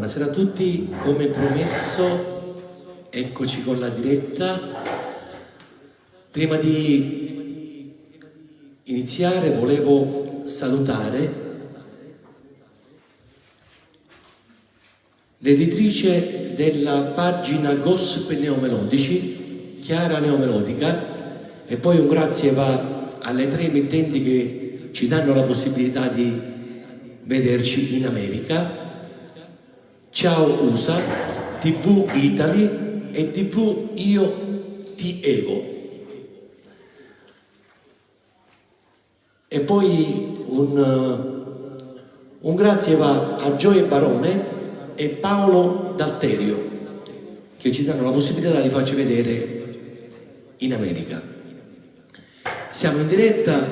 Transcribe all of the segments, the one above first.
Buonasera a tutti, come promesso, eccoci con la diretta. Prima di iniziare volevo salutare l'editrice della pagina Gossip Neomelodici, Chiara Neomelodica, e poi un grazie va alle 3 emittenti che ci danno la possibilità di vederci in America. Ciao USA, TV Italy e TV Io Ti Evo. E poi un grazie va a Gioia Barone e Paolo D'Alterio, che ci danno la possibilità di farci vedere in America. Siamo in diretta.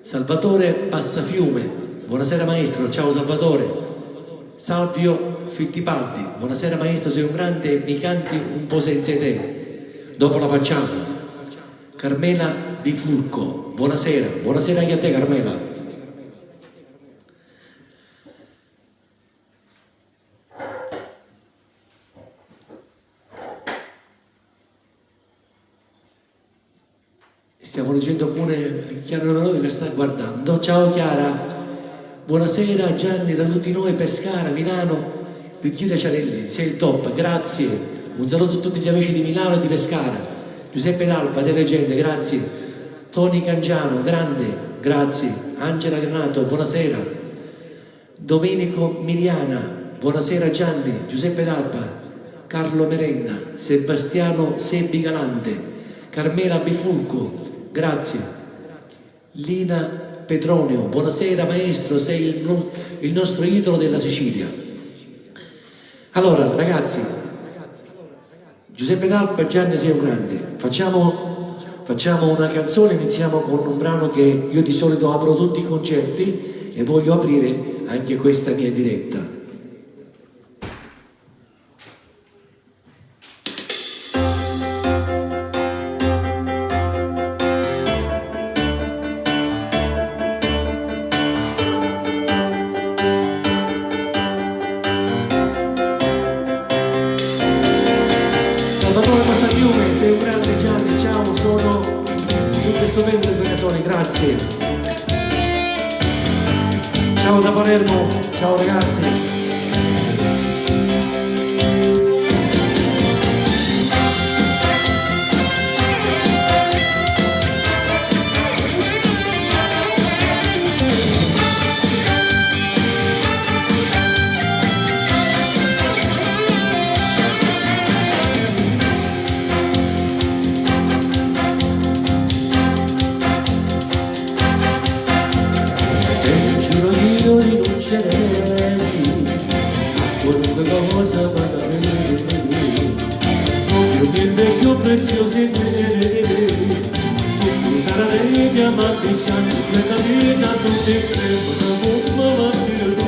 Salvatore Passafiume, buonasera maestro. Ciao Salvatore. Salvio Fittipaldi, buonasera maestro, sei un grande, mi canti un po' senza te, dopo la facciamo. Carmela Bifulco, buonasera, buonasera anche a te Carmela. Stiamo leggendo pure Chiara Neomelodica che sta guardando. Ciao Chiara. Buonasera Gianni da tutti noi, Pescara, Milano, Virginia Ciarelli, sei il top, grazie. Un saluto a tutti gli amici di Milano e di Pescara. Giuseppe D'Alba, delle leggende, grazie. Toni Cangiano, grande, grazie. Angela Granato, buonasera. Domenico Miliana, buonasera Gianni. Giuseppe D'Alba, Carlo Merenda, Sebastiano Sebbi Galante, Carmela Bifulco, grazie. Lina Petronio, buonasera maestro, sei il nostro idolo della Sicilia. Allora ragazzi, Giuseppe D'Alba e Gianni sei un grande. Facciamo una canzone, iniziamo con un brano che io di solito apro tutti i concerti e voglio aprire anche questa mia diretta. Grazie. Ciao da Palermo, ciao ragazzi. Preziosi neri, tu cara dei diamanti siamo la camisa tutti cremono mamma ti lo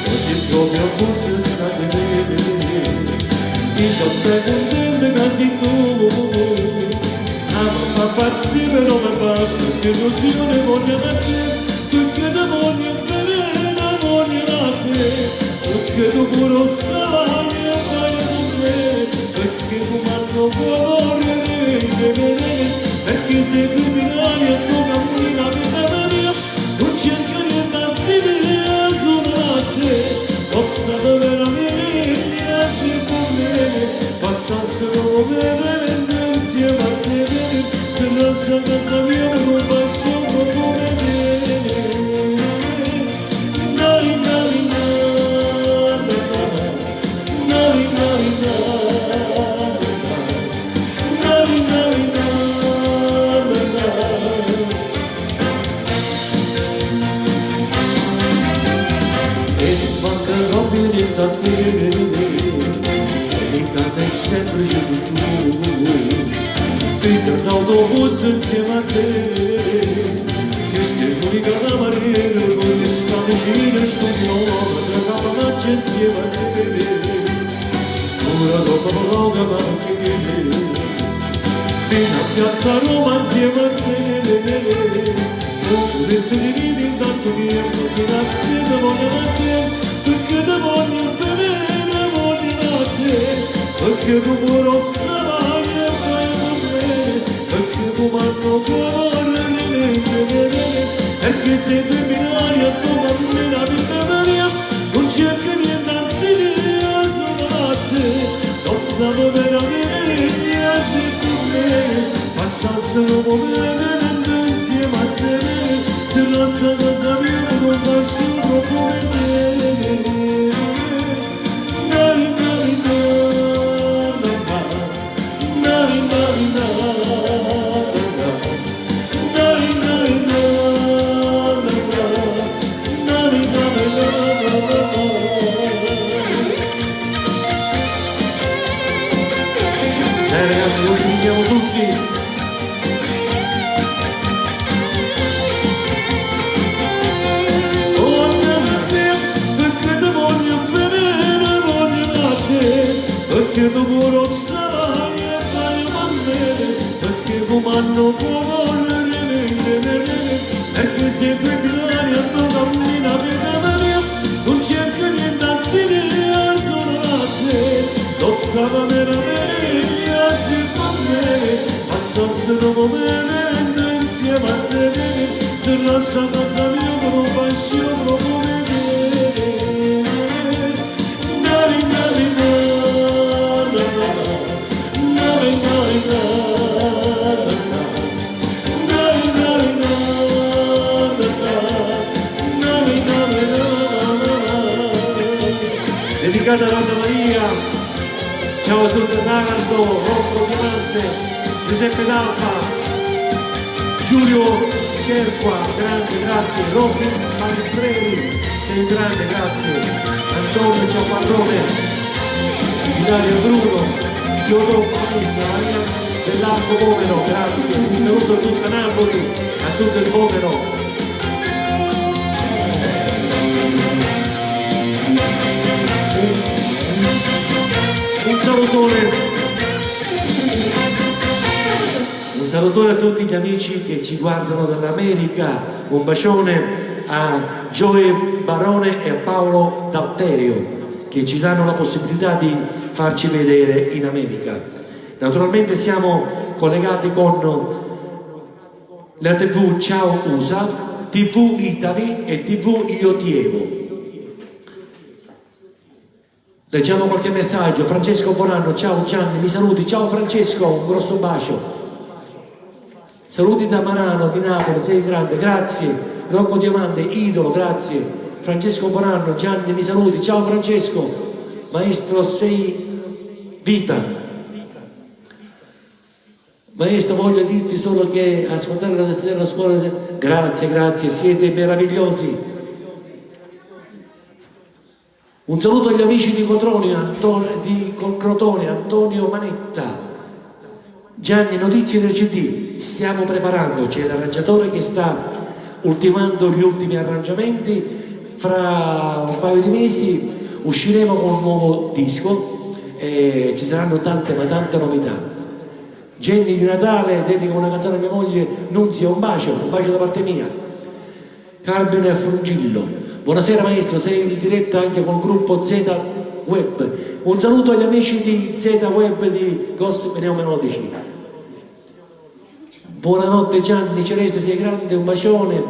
così proprio a questo sta di vedere mi sto sentendo quasi tu ma pazzi però non basta che illusione voglio a te perché ti voglio bene la voglio a te perché tu pure sai perché tu manco vuoi perché se tu mi dai a tua cammina la vita mia non cerco niente a te sono a te ho dato veramente a te con me passassero bene insieme a te se non sa casa mia non passo come te nari nari nari nari nari nari da te, delicata è sempre Gesù tu, vita d'autobus insieme a te, questa è l'unica maniera con che sta vicino e studiamo, tra la mangia insieme a te, ora dopo la macchina, fino a piazza Roma insieme a te, non ci resti di vita in tanto tempo, si nasce da voglio a te, perché perché tu rossa vai e fai con me, perché tu manno cuore, perché sei tu binaria, tu mamma la vita mia, non c'è che niente a dire solo a te, non la veramente se tu me, passassero momenti insieme a te, se la casa mia non faccio come te. Ragazzi, lo vediamo tutti. Oh, andiamo a te, perché ti voglio bene, voglio a te, perché tu rossa vai e fai con me, perché tu manno cuore, perché sei tu binaria, tu cammina vita mia, non cerca niente a dire, solo a te, toccava veramente. Passassero momenti insieme a te, se lascia casa mia non faccio proprio vedere. Nari nari nari nari nari nari nari dedicata ad Anna Maria, ciao a tutta Taranto, Rocco Diamante, Giuseppe D'Alfa, Giulio Cerqua, grande, grazie, Rose Palestrelli, sei un grande, grazie, Antonio Ciaparrone, Italia Bruno, Teodoro Maestra, Maria dell'Arco Povero, grazie, un saluto a tutta Napoli, a tutto il Povero. Un salutone a tutti gli amici che ci guardano dall'America, un bacione a Gioe Barone e a Paolo D'Alterio che ci danno la possibilità di farci vedere in America. Naturalmente siamo collegati con la TV Ciao USA, TV Italy e TV Io Tievo. Leggiamo qualche messaggio. Francesco Bonanno, ciao Gianni, mi saluti, ciao Francesco, un grosso bacio. Saluti da Marano di Napoli, sei grande, grazie. Rocco Diamante, idolo, grazie. Francesco Bonanno, Gianni, mi saluti, ciao Francesco. Maestro, sei vita. Maestro, voglio dirti solo che ascoltare la testata della scuola, grazie, grazie, siete meravigliosi. Un saluto agli amici di Crotone, Antonio Manetta. Gianni, notizie del CD, stiamo preparando, c'è l'arrangiatore che sta ultimando gli ultimi arrangiamenti, fra un paio di mesi usciremo con un nuovo disco e ci saranno tante ma tante novità. Jenny di Natale dedica una canzone a mia moglie Nunzia, un bacio da parte mia. Carbine Frungillo. Buonasera maestro, sei in diretta anche col gruppo Z Web. Un saluto agli amici di Z Web di Gossip Neomelodici. Buonanotte Gianni Celeste, sei grande, un bacione.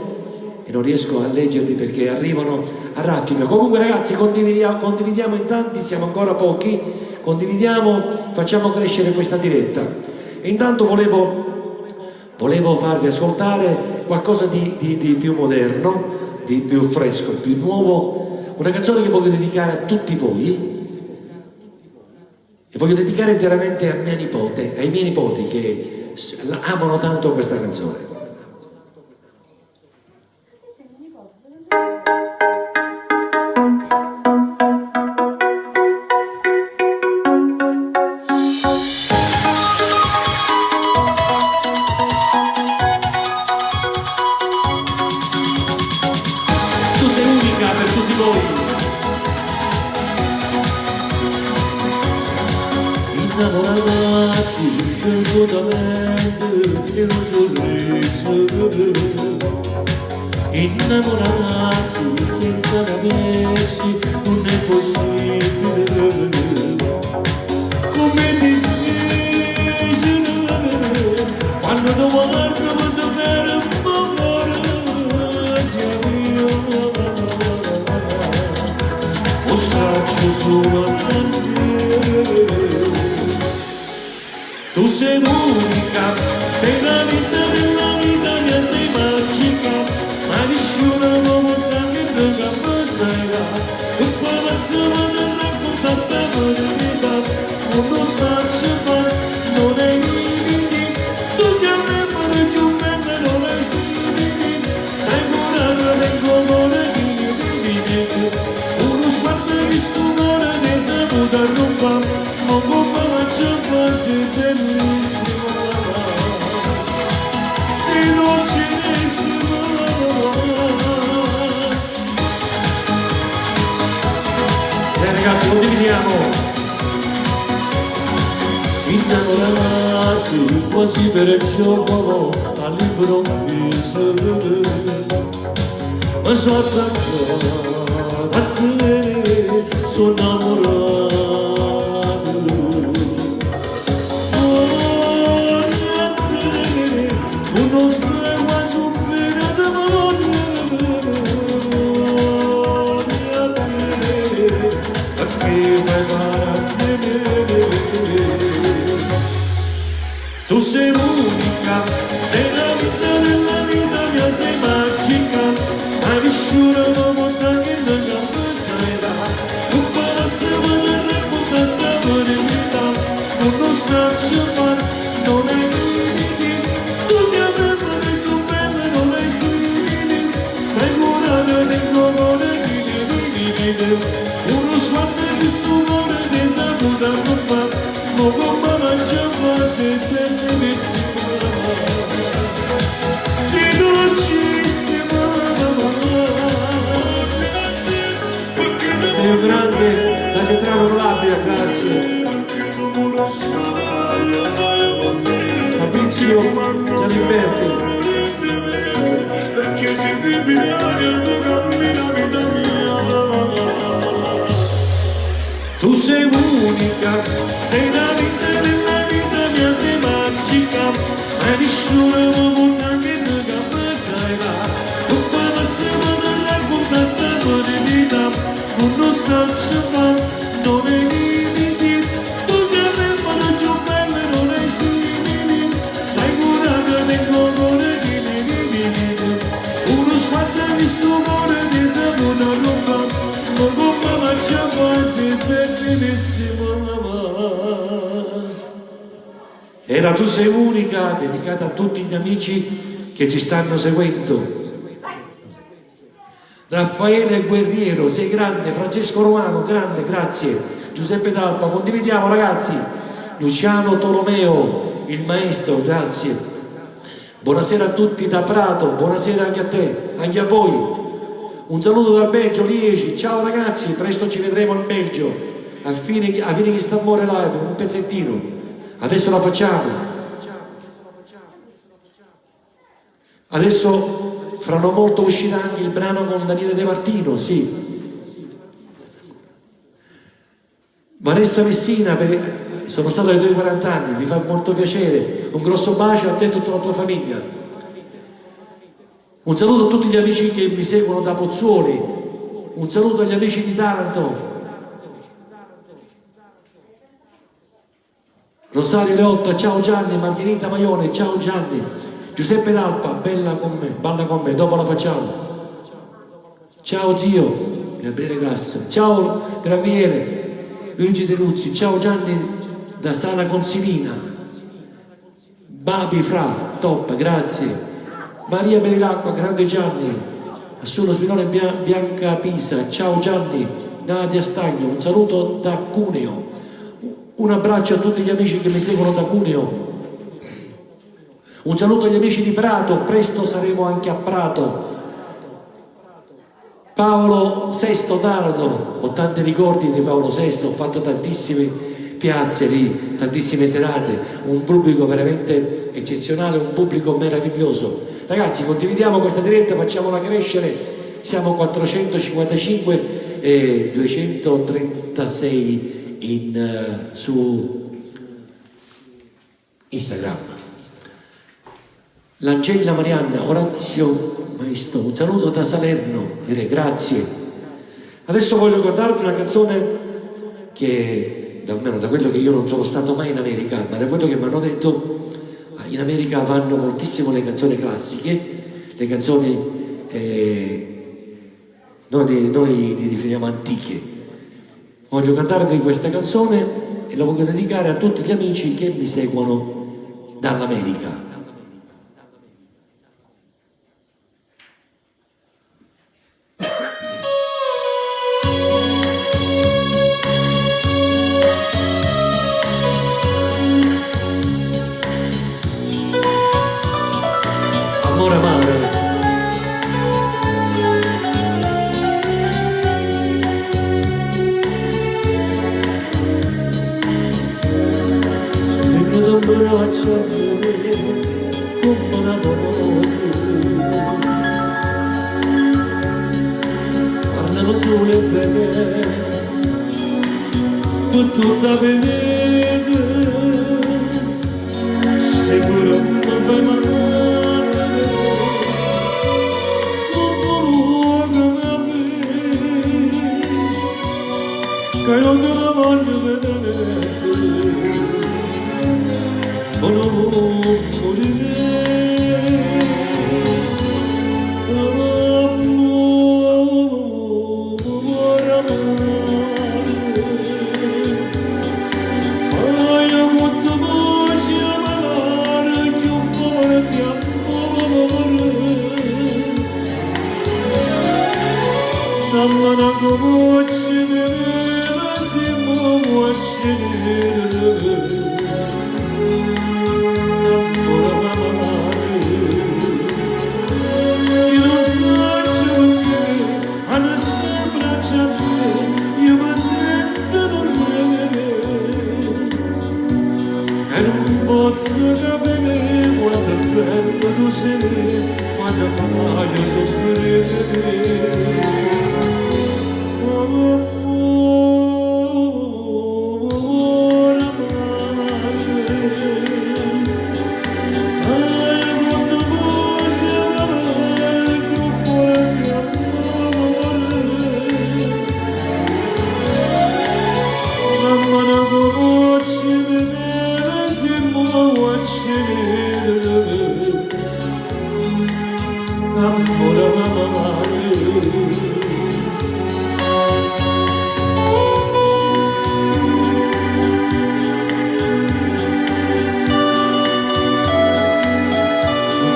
E non riesco a leggerli perché arrivano a raffica. Comunque ragazzi, condividiamo in tanti, siamo ancora pochi, condividiamo, facciamo crescere questa diretta. E intanto volevo farvi ascoltare qualcosa di più moderno, di più fresco, più nuovo, una canzone che voglio dedicare a tutti voi e voglio dedicare interamente a mia nipote, ai miei nipoti che amano tanto questa canzone. Innamorarsi perdutamente e un sorriso, innamorarsi senza aversi non è possibile, come Ragazzi, condividiamo. Innamorarsi quasi per il gioco all'improvviso, ma sono attaccato a te, sono innamorato. Fuori a te, tu non sai quanto bene ti voglio, fuori a te, perché fai male a te. Tu sei unica, sei la vita della vita mia, sei magica, hai vissuto una volta che non mi appezzaita, tu parassi quando racconta sta verità, tu non sai fare, non hai limiti, tu sei sempre più bella, non hai simili, stai curata del cuore di uno sguardo di stupore ti saluta papà, ma come la chiama se bellissima, sei dolcissima, Sei un grande, da Cetrano Calabria, grazie. Fabrizio Gianniberti. Perché sei di binario, tu cambi la vita mia. tu sei unica, sei la vita della vita mia, sei magica, hai vissuto una volta che non mi appezzaita, tu parassi quando racconta sta verità, tu non sai fare, non hai limiti, tu sei sempre più bella, non hai simili, stai curata nel cuore di me, uno sguardo di stupore ti saluta papà, ma come la chiama sei bellissima mamma. Era Tu sei unica, dedicata a tutti gli amici che ci stanno seguendo. Raffaele Guerriero, sei grande. Francesco Romano, grande, grazie. Giuseppe Talpa, condividiamo ragazzi. Luciano Tolomeo, il maestro, grazie. Buonasera a tutti da Prato, buonasera anche a te, anche a voi. Un saluto dal Belgio, Liegi, ciao ragazzi, presto ci vedremo in Belgio, a fine che sta amore live, un pezzettino, adesso la facciamo. Adesso fra non molto uscirà anche il brano con Daniele De Martino, sì. Vanessa Messina, sono stato ai tuoi 40 anni, mi fa molto piacere, un grosso bacio a te e a tutta la tua famiglia. Un saluto a tutti gli amici che mi seguono da Pozzuoli, un saluto agli amici di Taranto. Rosario Leotta, ciao Gianni, Margherita Maione, ciao Gianni. Giuseppe Talpa, balla con me, dopo la facciamo. Ciao zio, Gabriele Grassa, ciao Graviere, Luigi De Luzzi, ciao Gianni da Sala Consilina. Babi Fra, top, grazie. Maria Bevilacqua, grande Gianni, Assulo Spinone Bianca Pisa, ciao Gianni, Nadia Stagno, un saluto da Cuneo, un abbraccio a tutti gli amici che mi seguono da Cuneo, un saluto agli amici di Prato, presto saremo anche a Prato. Paolo VI Taranto, ho tanti ricordi di Paolo VI, ho fatto tantissime piazze lì, tantissime serate, un pubblico veramente eccezionale, un pubblico meraviglioso. Ragazzi, condividiamo questa diretta, facciamola crescere, siamo 455 e 236 su Instagram. L'Angela Marianna, Orazio Maestro, un saluto da Salerno, grazie. Adesso voglio cantarvi una canzone che, almeno da quello che io non sono stato mai in America, ma da quello che mi hanno detto, in America vanno moltissimo le canzoni classiche, le canzoni noi li definiamo antiche. Voglio cantarvi questa canzone e la voglio dedicare a tutti gli amici che mi seguono dall'America. Amore amaro. Gianni, come una voce. Parlano solo e bene, con tutta venete, sicuro non fai male, non voglio che mi che non te la voglio vedere, o non morire. Namana gomochine nasimo wachine namora io so che anasta bracciate io mi sento dormire e non posso capire quanto bello tu sei quando voglio soffrire.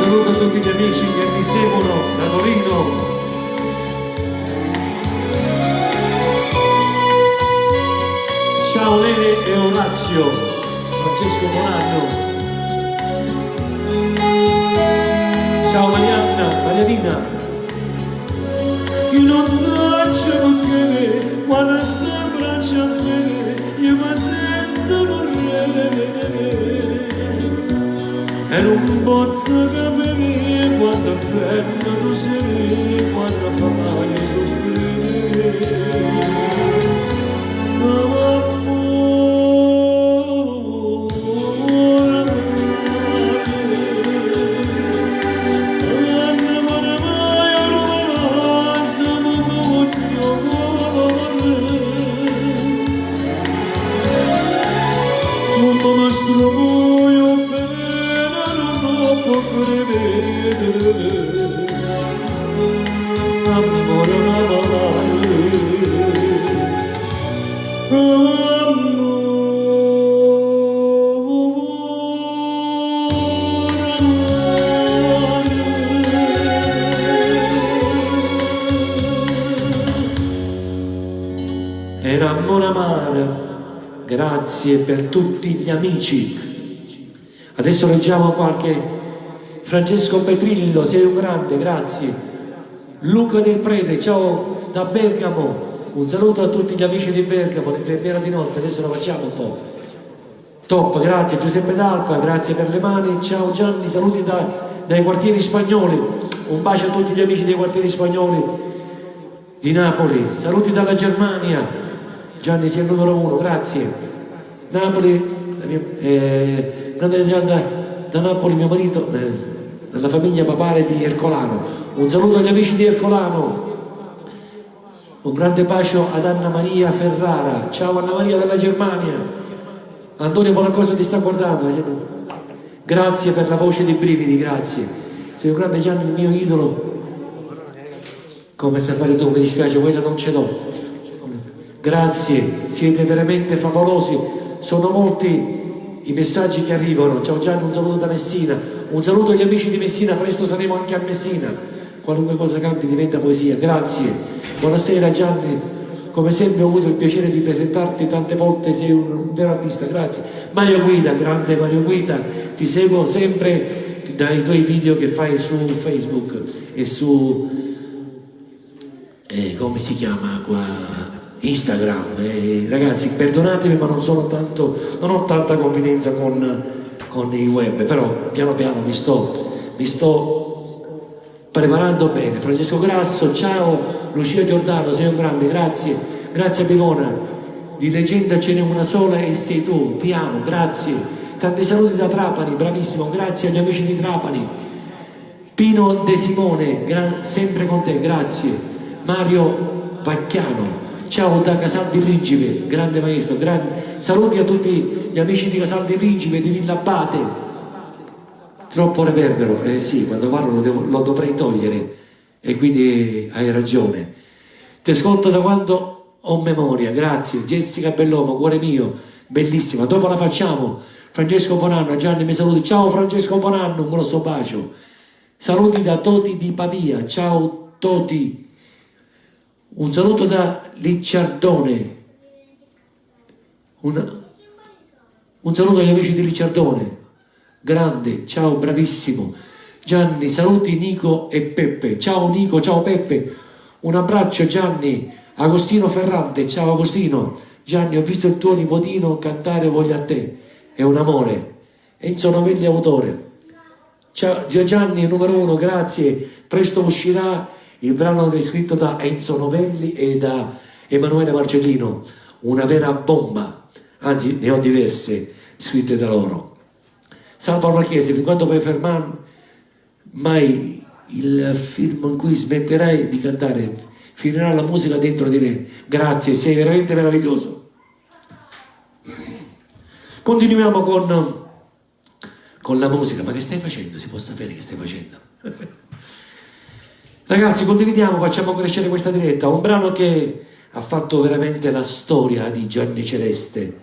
Saluto a tutti gli amici che mi seguono da Torino. Ciao Lele e Orazio, Francesco Bonanno. Ciao Marianina. Io non so perché quando sto in braccio a te io mi sento morire. E non posso capire quanto bello tu sei, quanto fa male soffrire. Era amore amare, grazie per tutti gli amici. Adesso leggiamo qualche. Francesco Petrillo, sei un grande, grazie. Luca del Prete, ciao da Bergamo. Un saluto a tutti gli amici di Bergamo, l'infermiera di notte, adesso la facciamo un po'. Top, grazie Giuseppe D'Alfa, grazie per le mani. Ciao Gianni, saluti dai quartieri spagnoli. Un bacio a tutti gli amici dei quartieri spagnoli di Napoli. Saluti dalla Germania. Gianni sei il numero 1, grazie. Napoli, da Napoli mio marito, dalla famiglia papale di Ercolano. Un saluto agli amici di Ercolano. Un grande bacio ad Anna Maria Ferrara. Ciao Anna Maria dalla Germania. Antonio Bonaccosa ti sta guardando. Grazie per la voce dei brividi, grazie. Sei un grande Gianni, il mio idolo. Come sapere tu, mi dispiace, quella non ce l'ho. Grazie, siete veramente favolosi. Sono molti i messaggi che arrivano. Ciao Gianni, un saluto da Messina. Un saluto agli amici di Messina, presto saremo anche a Messina. Qualunque cosa canti diventa poesia. Grazie. Buonasera Gianni, come sempre ho avuto il piacere di presentarti tante volte, sei un vero artista, grazie. Mario Guida, grande Mario Guida, ti seguo sempre dai tuoi video che fai su Facebook e su come si chiama qua? Instagram. Ragazzi, perdonatemi, ma non ho tanta confidenza con con i web, però piano piano mi sto preparando bene. Francesco Grasso, ciao. Lucia Giordano, sei un grande, grazie. Grazie a Bivona, di leggenda ce n'è una sola e sei tu, ti amo, grazie. Tanti saluti da Trapani, bravissimo, grazie agli amici di Trapani. Pino De Simone, sempre con te, grazie. Mario Vacchiano, ciao da Casal di Principe, grande maestro, saluti a tutti gli amici di Casal di Principe, di Villa Abate. Troppo reverbero, eh sì, quando parlo lo dovrei togliere, e quindi hai ragione. Ti ascolto da quando ho memoria, grazie. Jessica Bellomo, cuore mio, bellissima, dopo la facciamo. Francesco Bonanno, Gianni mi saluti, ciao Francesco Bonanno, un grosso bacio. Saluti da Toti di Pavia, ciao Toti. Un saluto da Licciardone, un saluto agli amici di Licciardone, grande, ciao, bravissimo. Gianni, saluti Nico e Peppe, ciao Nico, ciao Peppe, un abbraccio Gianni. Agostino Ferrante, ciao Agostino. Gianni, ho visto il tuo nipotino cantare Voglio a te, è un amore. Enzo Novelli, autore. Ciao Gianni, numero 1, grazie. Presto uscirà il brano scritto da Enzo Novelli e da Emanuele Marcellino, una vera bomba, anzi ne ho diverse scritte da loro. Salvo Marchese, fin quando puoi fermarmi mai il film in cui smetterai di cantare, finirà la musica dentro di me. Grazie, sei veramente meraviglioso. Continuiamo con la musica. Ma che stai facendo? Si può sapere che stai facendo? Ragazzi, condividiamo, facciamo crescere questa diretta. Un brano che ha fatto veramente la storia di Gianni Celeste,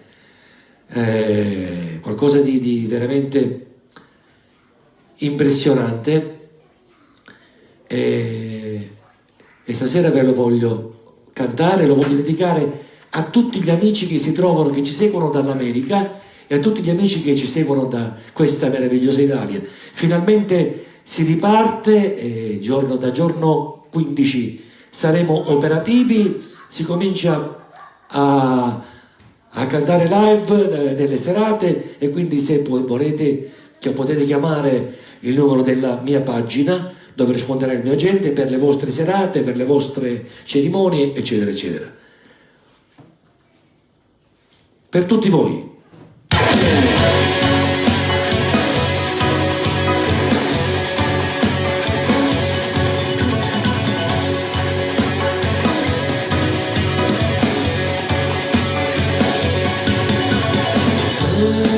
qualcosa di veramente impressionante, e stasera ve lo voglio cantare, lo voglio dedicare a tutti gli amici che si trovano, che ci seguono dall'America, e a tutti gli amici che ci seguono da questa meravigliosa Italia. Finalmente si riparte, da giorno 15 saremo operativi, si comincia a cantare live nelle serate, e quindi se volete potete chiamare il numero della mia pagina dove risponderà il mio agente per le vostre serate, per le vostre cerimonie, eccetera eccetera. Per tutti voi.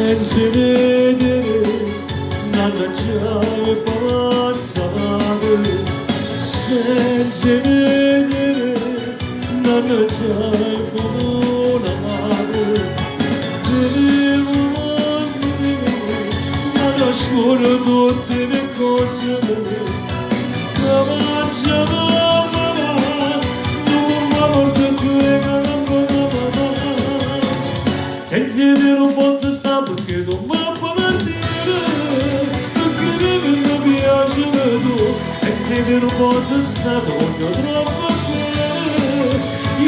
Senza vedere nada già è passato, senza vedere nada già è volato, devo dire nada scordo tutte le cose, la mangiano senza dire un po' sta perché tu mi puoi partire, perché mi piace tu, senza dire un po' sta voglio troppo bene,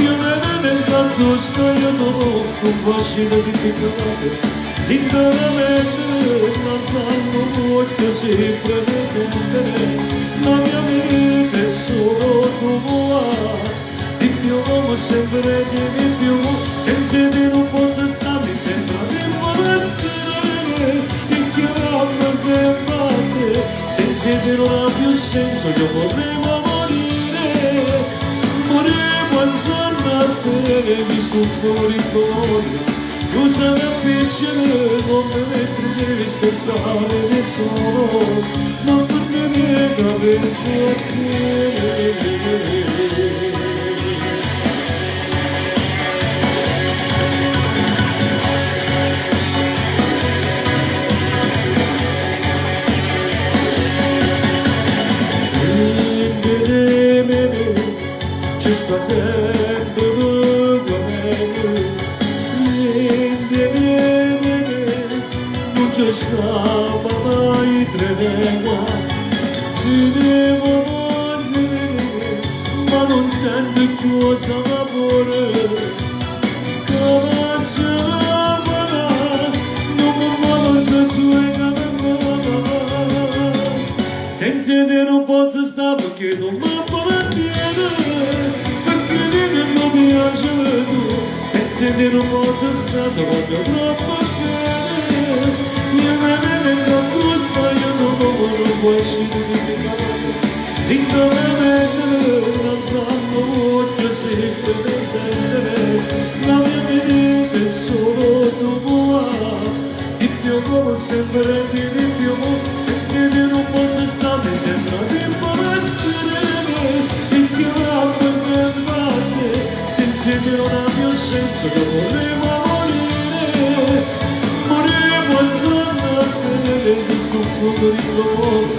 io nel canto sto io un fascino così piccolo, internamente non sanno voglio sempre presente, la mia vita è solo tua, di più uomo sempre di più, senza dire un po' sta mi sembra di impazzire, e che mamma sembra te, senza dire non ha più senso, io potremmo morire, moremo insieme a te, mi stufo di cuore, cosa mi piacere, non mi mettere a stare da solo, non per me che penso a te. Ci sta sempre non ci stava mai tregua, vivevo ma non sento più sapore, come ce la farà, non mi muovo da due senti non posso stare quando è troppo bene. Io me ne non gusto, io non può uscire se ti cambia. Intornamente non sanno voglio sempre presente. La mia vita è solo tua. Di più come sempre di più. Se ti non posso stare sembra di imbarazzare. E che l'acqua sembra te. Senza non ha più senso che volevo morire. Morivo alzando di stuffo per il lavoro.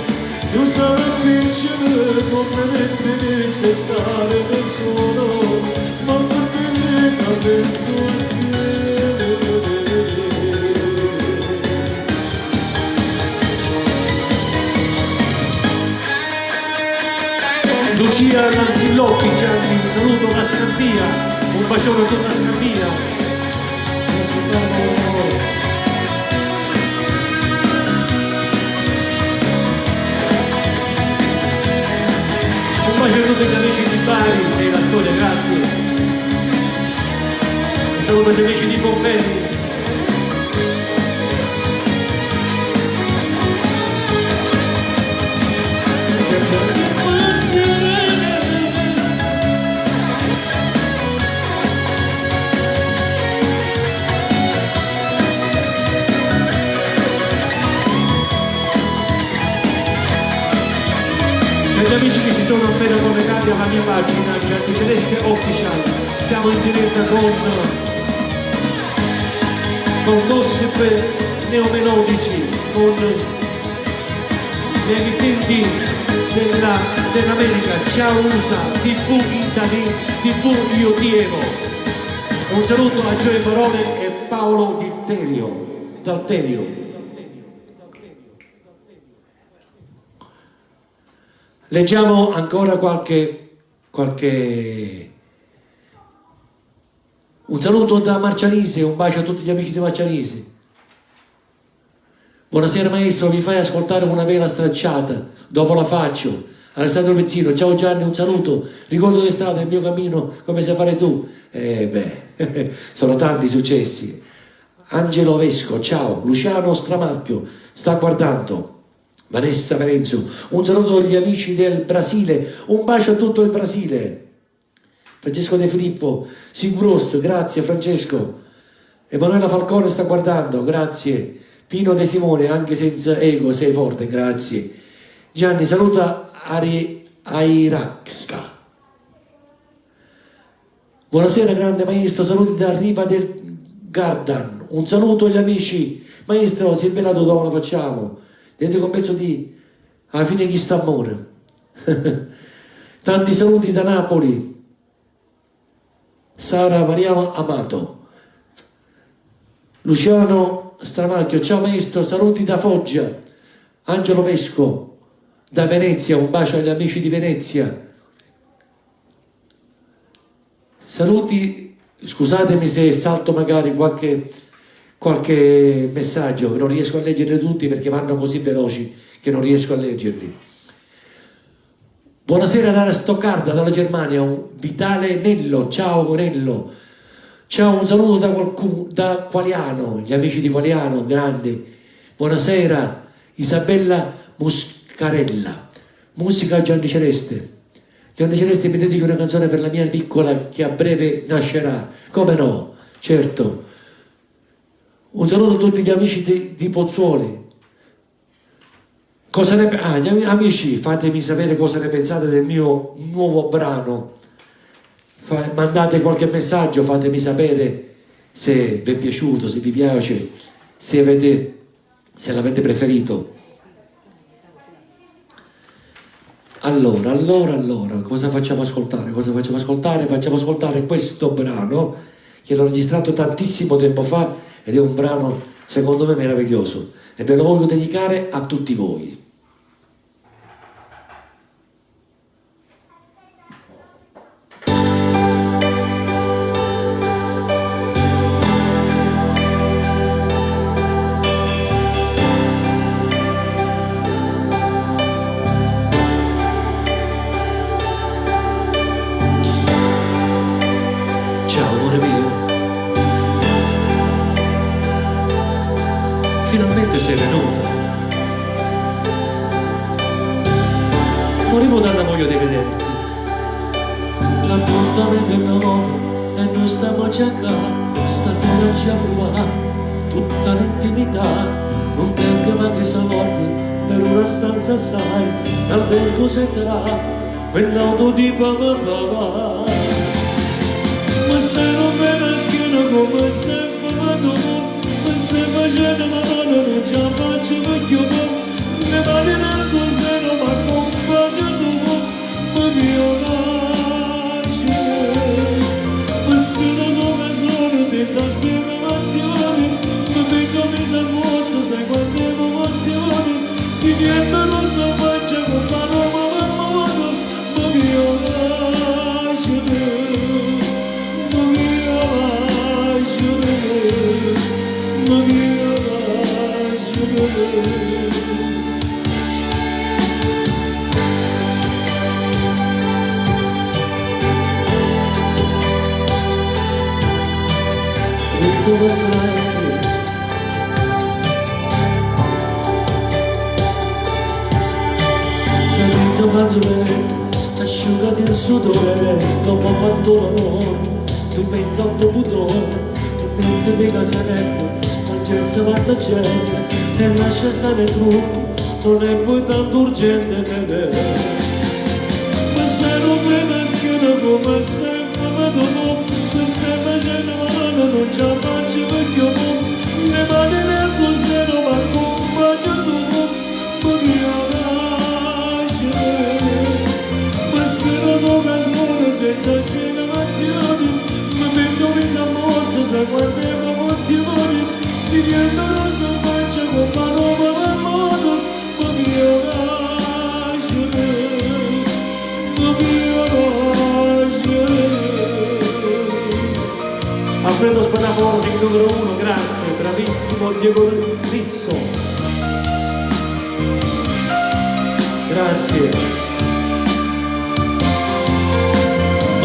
Io sarò vincere come mentre se stare da solo. Ma perché ne penso a te. Lucia Lanzillotti, Gianni, un saluto da Scampia, un bacione a tutta Scampia. Un bacio a tutti gli amici di Bari, sei la storia, grazie. Un saluto agli amici di Pompei. Per gli amici che si sono appena collegati alla mia pagina Gianni Celeste Official, siamo in diretta con gossip neomelodici, con gli emittenti dell'America, Ciao USA, TV Italy, TV Io Ti Amo. Un saluto a Gioia Barone e Paolo Dalterio. Leggiamo ancora un saluto da Marcianise, un bacio a tutti gli amici di Marcianise. Buonasera maestro, mi fai ascoltare una vela stracciata, dopo la faccio. Alessandro Pezzino, ciao Gianni, un saluto, ricordo d'estate il mio cammino, come sai fare tu? Sono tanti successi. Angelo Vesco, ciao. Luciano Stramarchio, sta guardando. Vanessa Perenzo, un saluto agli amici del Brasile, un bacio a tutto il Brasile. Francesco De Filippo, Sigurus, grazie Francesco. Emanuela Falcone sta guardando, grazie. Pino De Simone, anche senza ego sei forte, grazie. Gianni, saluta Airaxca. Buonasera grande maestro, saluti da Riva del Gardan. Un saluto agli amici. Maestro, si è velato dove lo facciamo? Dedico un pezzo di Alla fine chi sta amore. Tanti saluti da Napoli. Sara Mariano Amato. Luciano Stramarchio, ciao maestro, saluti da Foggia. Angelo Vesco da Venezia, un bacio agli amici di Venezia. Saluti, scusatemi se salto magari qualche messaggio, non riesco a leggere tutti perché vanno così veloci che non riesco a leggerli. Buonasera dalla Stoccarda, dalla Germania, un Vitale Nello, ciao Nello. Ciao, un saluto da Qualiano, gli amici di Qualiano, grande. Buonasera, Isabella Muscarella. Musica Gianni Celeste. Gianni Celeste, mi dedico una canzone per la mia piccola che a breve nascerà. Come no? Certo. Un saluto a tutti gli amici di Pozzuoli. Gli amici, fatemi sapere cosa ne pensate del mio nuovo brano. Mandate qualche messaggio, fatemi sapere se vi è piaciuto, se vi piace, se l'avete preferito. Allora, cosa facciamo ascoltare? Facciamo ascoltare questo brano che l'ho registrato tantissimo tempo fa ed è un brano secondo me meraviglioso e ve lo voglio dedicare a tutti voi. Ciao amore mio, minuto. Morivo dalla voglia di vederti. L'appuntamento è notte e noi stiamo già qua. Stasera ci proviamo tutta l'intimità. Non tengo mai che salordi per una stanza, sai, l'albergo se sarà quell'auto di papà. Ma stai rompendo la schiena come stai fermato tu. Ma stai facendo male, non ce la faccio perché io le mani nel tuo seno ma accompagno tu. Ma mio pace, ma sfida dove sono senza spiegazioni. Ma vengo messa a vuoto, sai quante emozioni. Di niente non so faccia con parole ma mio pace. Asciugati il sudore, dopo ho fatto l'amore, tu pensi a un tuo pudore, e mentre ti casaretto, non c'è se passa gente, e lascia stare tu, non è poi tanto urgente per me. Ma stai rompendo la schiena come stai fermato tu, ma stai facendo male, non ce la faccio perché io le mani nel tuo seno ma accompagno tu, ma mia senza spiegazioni, ma vengo messa a morte, sai quante emozioni, di niente non so faccia con parole ma modo, ma mio pace, ma mio pace. Alfredo Spadaforo, il numero 1, grazie, bravissimo Diego Risso. Grazie.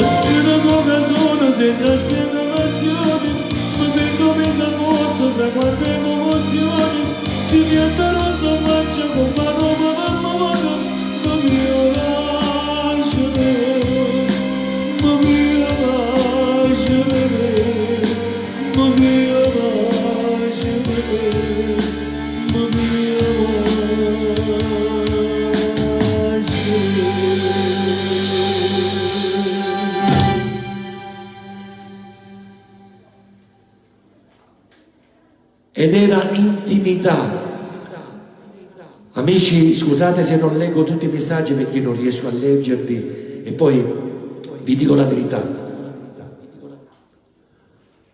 Sfido come sono senza spiegazioni, ma tengo messa a morte, sai quante emozioni, di niente non so faccia con parole ma modo, ma mio pace, ma mio pace, ma mio pace, ma mio ed era intimità. Amici, scusate se non leggo tutti i messaggi perché non riesco a leggerli e poi vi dico la verità.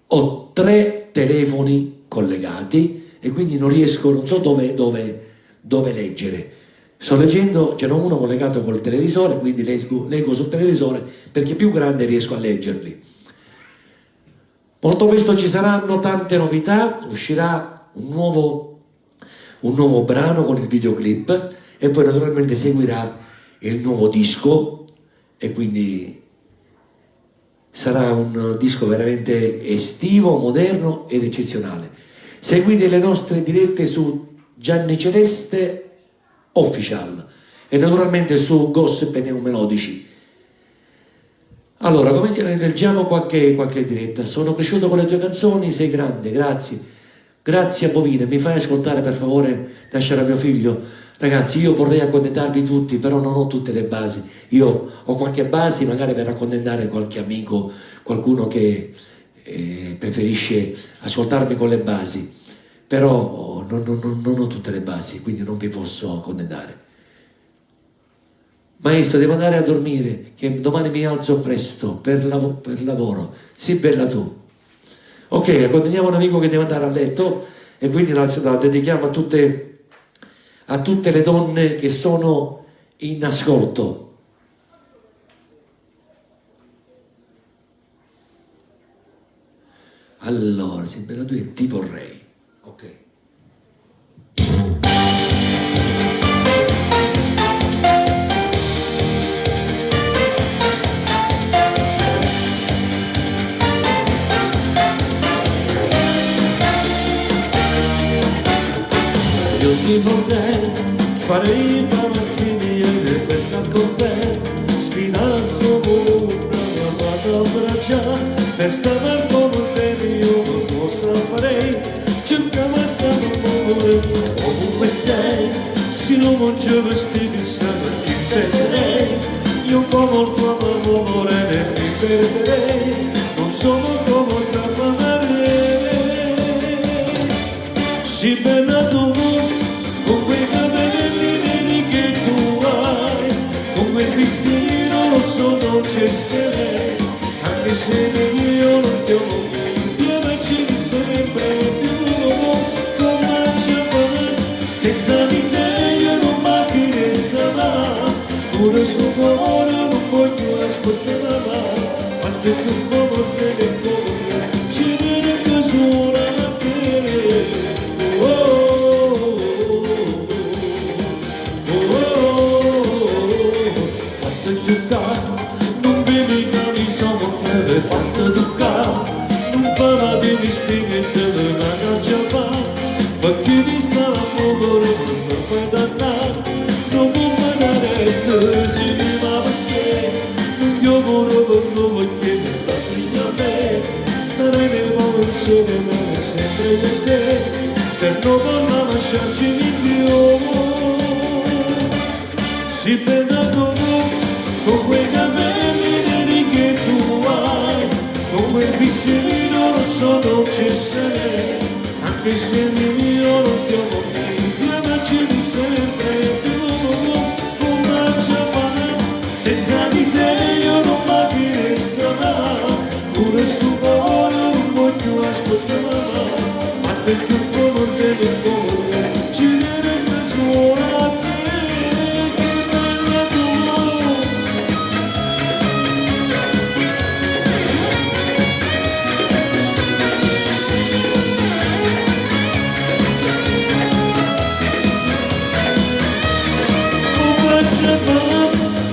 Ho 3 telefoni collegati e quindi non riesco, non so dove leggere. Sto leggendo, ce n'è uno collegato col televisore, quindi leggo sul televisore perché più grande riesco a leggerli. Molto presto ci saranno tante novità, uscirà un nuovo brano con il videoclip e poi naturalmente seguirà il nuovo disco e quindi sarà un disco veramente estivo, moderno ed eccezionale. Seguite le nostre dirette su Gianni Celeste Official e naturalmente su Gossip e Neomelodici. Allora, come leggiamo qualche diretta. Sono cresciuto con le tue canzoni, sei grande, grazie. Grazie a Bovine, mi fai ascoltare per favore Nascerà mio figlio? Ragazzi, io vorrei accontentarvi tutti, però non ho tutte le basi. Io ho qualche base, magari per accontentare qualche amico, qualcuno che preferisce ascoltarmi con le basi. Però non ho tutte le basi, quindi non vi posso accontentare. Maestro, devo andare a dormire, che domani mi alzo presto per lavoro. Sii bella tu. Ok, accontentiamo un amico che deve andare a letto e quindi la dedichiamo a tutte le donne che sono in ascolto. Allora, sei bella tu e ti vorrei. Ok. ti vorrei, farei palazzini e questa con te, sfidasso una amata braccia, per stare con te io non cosa farei, cercavo assai amore, ovunque sei, se non mangio vestiti sempre ti perderei, io come il tuo amore ne mi perderei, non sono come sapere, si bella tu, con quei capelli neri che tu hai, con quel vestito rosso dolce sei, anche se io non ti amo, io faccio sempre più, come c'è senza di te io non mi restava, pure sto cuore non voglio ascoltare, quanto è più forte del cuore, ci viene che suona la te. Non vedi che mi sono freddo, fatto toccare, non fa la devi spiegare una caccia fa, perché mi sta l'amore, non fai dannare, non può mandare se mi va perché, non io volevo perché mi fa stringere a me, stare nel mondo insieme a me, sempre per te, per non lasciarci più, si perdono con quei capelli neri che tu hai, con quel vestito rosso dolce sei, anche se io non ti amo più, io faccio sempre più, come c'è fare, senza di te io non mi resterà, pure sto cuore non voglio ascoltare, ma per più forte del cuore, ci viene che suona a te.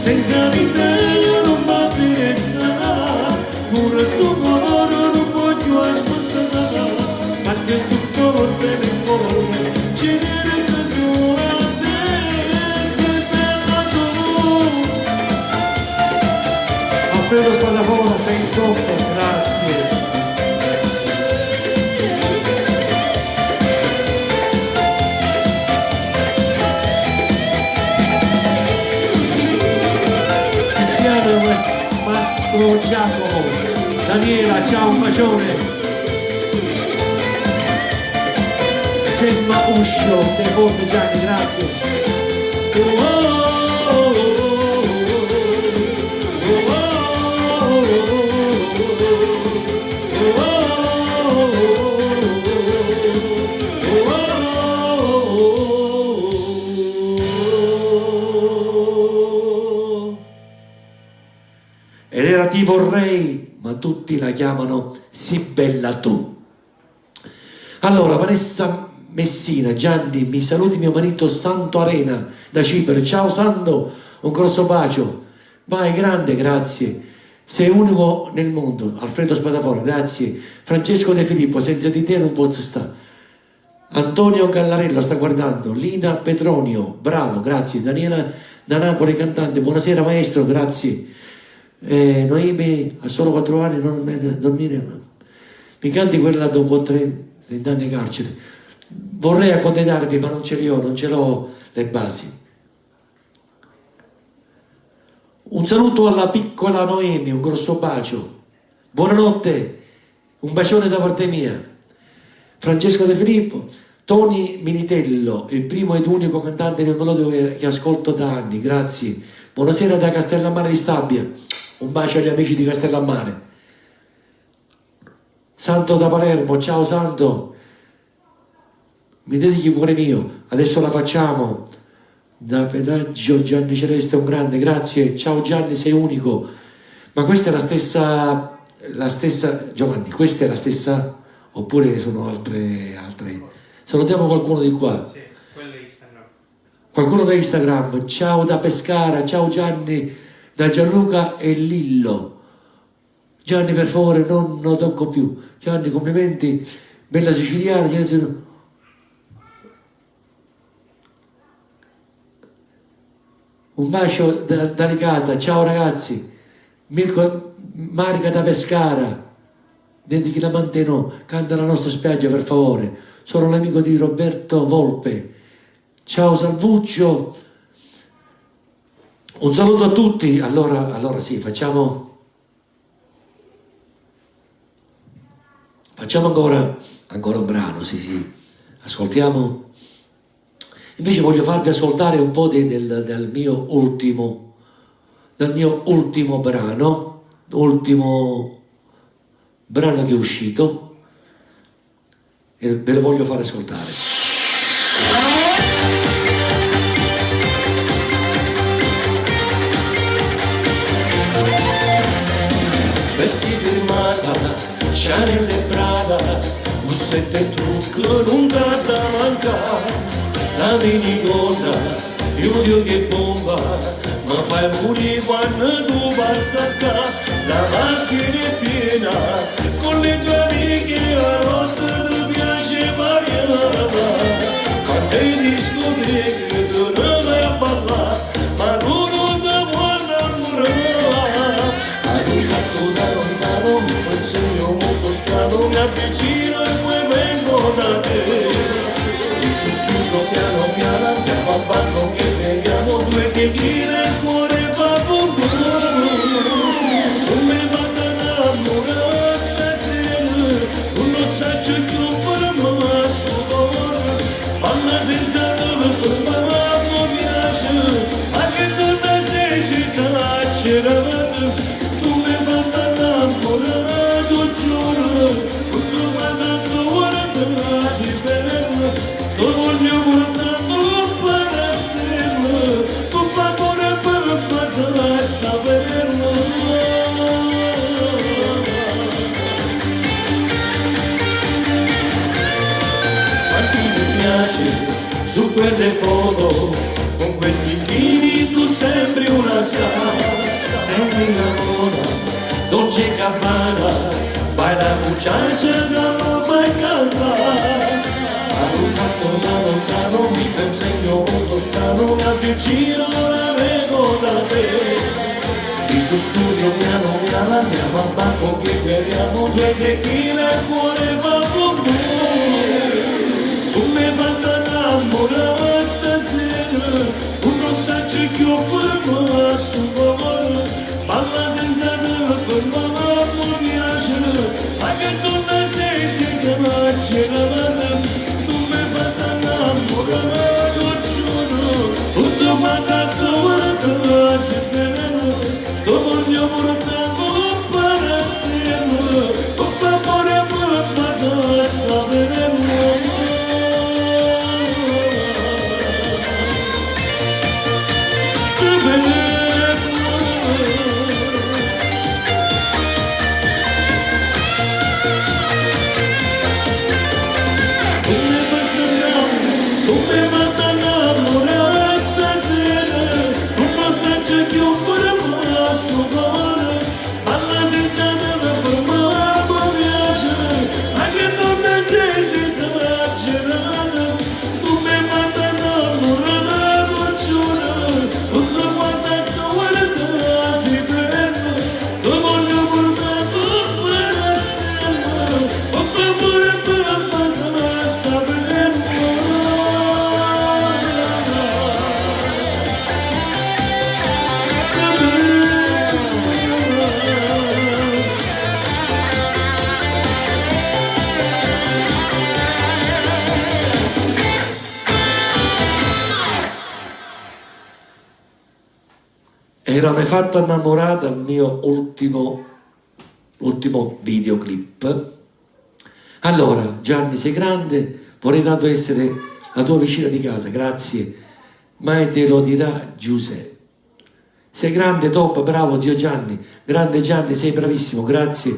Senza di te io non mi resterà, pure sto cuore non voglio aspettare, ma che tutto forte nel cuore, ci viene che suona a te, sei bella tu. Alfredo Spadafora, sei in troppo, grazie. Mastro Giacomo, Daniela, ciao, un bacione. Gemma Uscio, sei forte Gianni, grazie. Ed era Ti vorrei, ma tutti la chiamano Si bella tu. Allora, Vanessa Messina, Gianni, mi saluti mio marito Santo Arena da Cipro. Ciao Santo, un grosso bacio. Vai grande, grazie. Sei unico nel mondo. Alfredo Spadafora, grazie. Francesco De Filippo, senza di te non posso stare. Antonio Gallarello sta guardando. Lina Petronio, bravo, grazie. Daniela da Napoli, cantante, buonasera maestro, grazie. Noemi ha solo 4 anni, non dormire, ma mi canti quella dopo 30 anni di carcere. Vorrei accontentarti, ma non ce li ho, non ce l'ho le basi. Un saluto alla piccola Noemi, un grosso bacio. Buonanotte, un bacione da parte mia. Francesco De Filippo, Toni Militello, il primo ed unico cantante neomelodico che ascolto da anni, grazie. Buonasera da Castellammare di Stabia. Un bacio agli amici di Castellammare. Santo da Palermo, ciao Santo, mi dedichi pure mio, adesso la facciamo. Da pedaggio Gianni Celeste, un grande, grazie, ciao Gianni, sei unico. Ma questa è la stessa, Giovanni, questa è la stessa, oppure sono altre? Salutiamo qualcuno di qua. Sì, quello è Instagram. Qualcuno da Instagram, ciao da Pescara, ciao Gianni, da Gianluca e Lillo. Gianni, per favore, non lo tocco più. Gianni, complimenti, bella siciliana. Un bacio da Licata, ciao ragazzi. Mirko Marica da Pescara, dedichi la Manteno, canta la nostra spiaggia per favore. Sono l'amico di Roberto Volpe. Ciao Salvuccio. Un saluto a tutti. Allora sì, facciamo ancora un brano, sì. Ascoltiamo. Invece voglio farvi ascoltare un po' del mio ultimo brano, ultimo brano che è uscito, e ve lo voglio fare ascoltare. Vestiti firmata, Chanel e Prada, bussette e trucco, non carta manca. La minigonna, io dico che bomba, ma fai morire quando tu passa qua. La macchina è piena, con le tue amiche a notte ti piace variare. Ma te discoteche tu non vai a ballare, ma non ti vuole innamorare. Ad un tratto da lontano mi fa un segno molto strano, mi avvicino e poi vengo da te. Sussurro piano piano, andiamo al banco che vediamo due tequila e il cuore fa bum bum. Non mi vado a innamorare stasera, non lo saggio più fermo sto cuore. Parla senza dove fermare, mi piace, ma che torna se ci sarà c'era. Tu mi vado a innamorare, tu giuro, tu guardando guarda, si bene. Todo il mio guardando per stelle, con favore per passare sta perno. Quanti mi piace su quelle foto, con quei bikini tu sembri una star. Sembri la moda, dolce Gabbana, vai la muchacha da ma fai cantare. Da lontano mi fa un segno molto strano, mi avvicino ora vengo da te. Ti sussurro piano piano, andiamo al banco che beviamo due tequila e il cuore va bum bum. Tu mi fai innamorare stasera, non sai che ho fermato sto cuore. Parla senza te fermare, mi piace, ma che torna se ci chiama c'era. Tutto guardato, guarda, si bene, tutto il mio portato per stelle, per favore per passare sta bene. Sta bene. Era mai fatto innamorare dal mio ultimo videoclip. Allora, Gianni, sei grande, vorrei tanto essere la tua vicina di casa, grazie, mai te lo dirà Giuseppe. Sei grande, top, bravo zio Gianni, grande Gianni, sei bravissimo, grazie.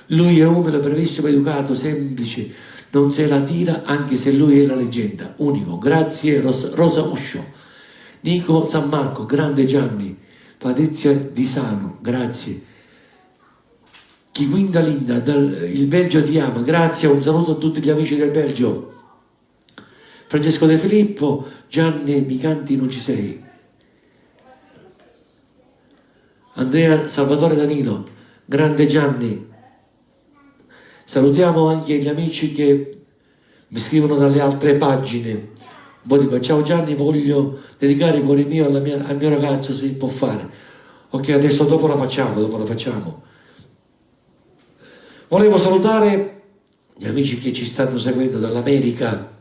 Lui è umile, bravissimo, educato, semplice, non se la tira anche se lui è la leggenda, unico, grazie Rosa Uscio. Nico San Marco, grande Gianni. Patrizia Di Sano, grazie. Chiquinda Linda, il Belgio ti ama, grazie, un saluto a tutti gli amici del Belgio. Francesco De Filippo, Gianni, mi canti non ci sei. Andrea Salvatore Danilo, grande Gianni. Salutiamo anche gli amici che mi scrivono dalle altre pagine. Poi dico, ciao Gianni, voglio dedicare il cuore mio al mio ragazzo, se può fare. Ok, adesso dopo la facciamo. Volevo salutare gli amici che ci stanno seguendo dall'America,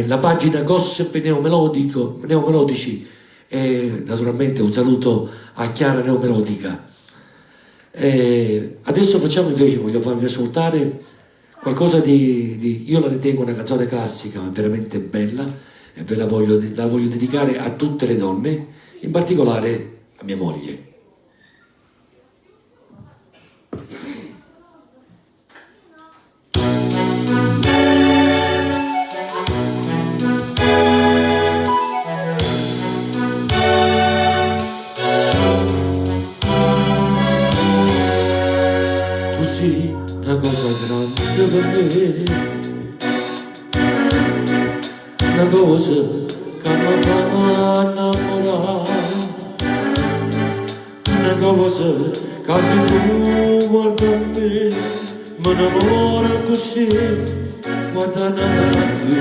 la pagina Gossip Neomelodici, e naturalmente un saluto a Chiara Neomelodica. Adesso voglio farvi ascoltare qualcosa io la ritengo una canzone classica, ma veramente bella, e la voglio dedicare a tutte le donne, in particolare a mia moglie. Tu sei una cosa grande per me, una cosa che mi fa innamorare, una cosa che se tu guardi a me mi innamora così, guardando a te.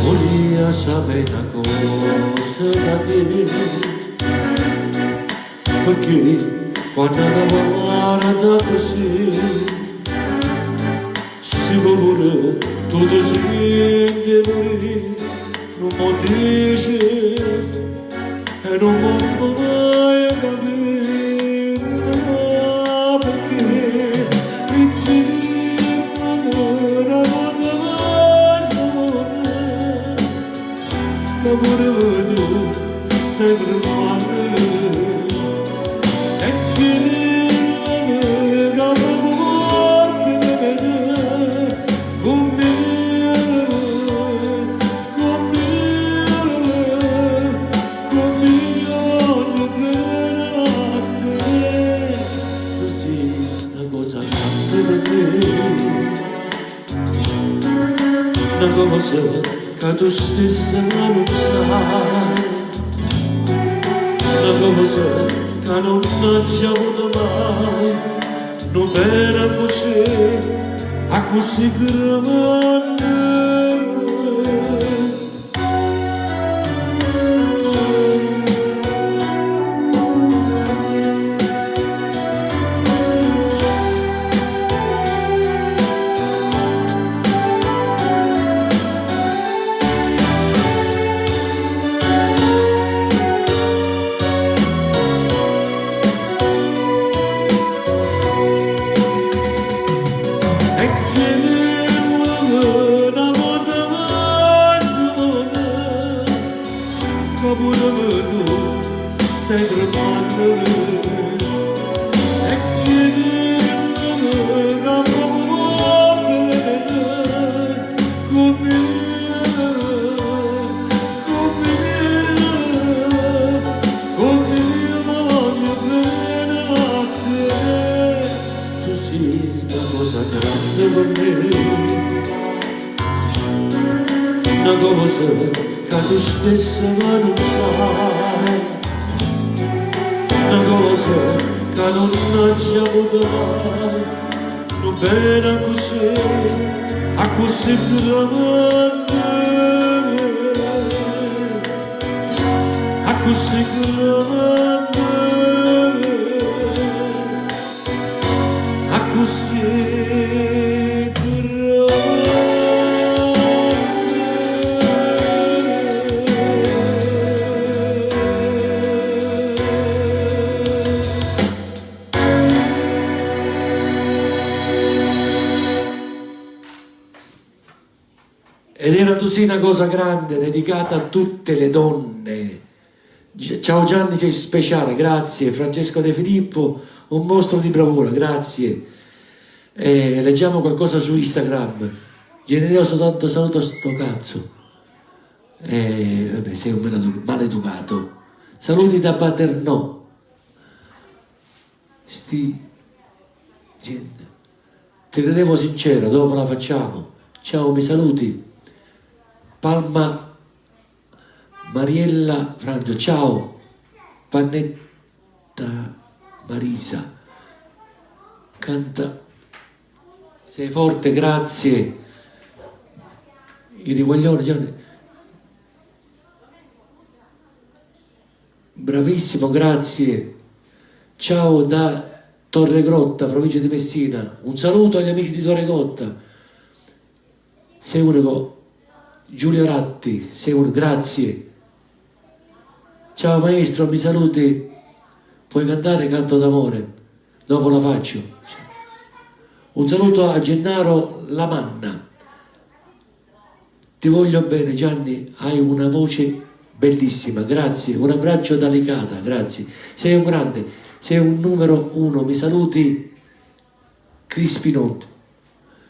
Voglio sapere una cosa da te, perché quando ti guarda così si pure tu ti senti pure, non mi dici e non mi fai capire perché mi dicono una volta che pure tu stai per male. Una cosa che tu stessa non sai, una cosa che non ci avuto mai, non era così, a così grande. Stai trovando e chiedimi come voglio bene a te. Tu sei una cosa grande per me, una cosa che tu stessa non sai, una cosa che non ci avuto mai, non era così, a così grande, a così grande, a così Ed era così una cosa grande, dedicata a tutte le donne. Ciao Gianni, sei speciale, grazie. Francesco De Filippo, un mostro di bravura, grazie. Leggiamo qualcosa su Instagram. Generoso, tanto saluto sto cazzo. Vabbè, sei un maleducato. Saluti da Paternò. Gente, ti credevo sincero, dopo la facciamo. Ciao, mi saluti. Mariella Frangio, ciao. Pannetta Marisa, canta, sei forte, grazie. I rivoglioni, Gianni. Bravissimo, grazie. Ciao da Torregrotta, provincia di Messina. Un saluto agli amici di Torregrotta. Sei unico. Giulio Ratti, sei unico, grazie. Ciao maestro, mi saluti? Puoi cantare Canto d'amore? Dopo la faccio. Un saluto a Gennaro Lamanna. Ti voglio bene Gianni, hai una voce bellissima, grazie. Un abbraccio da Licata, grazie. Sei un grande, sei un numero uno. Mi saluti Crispinotto.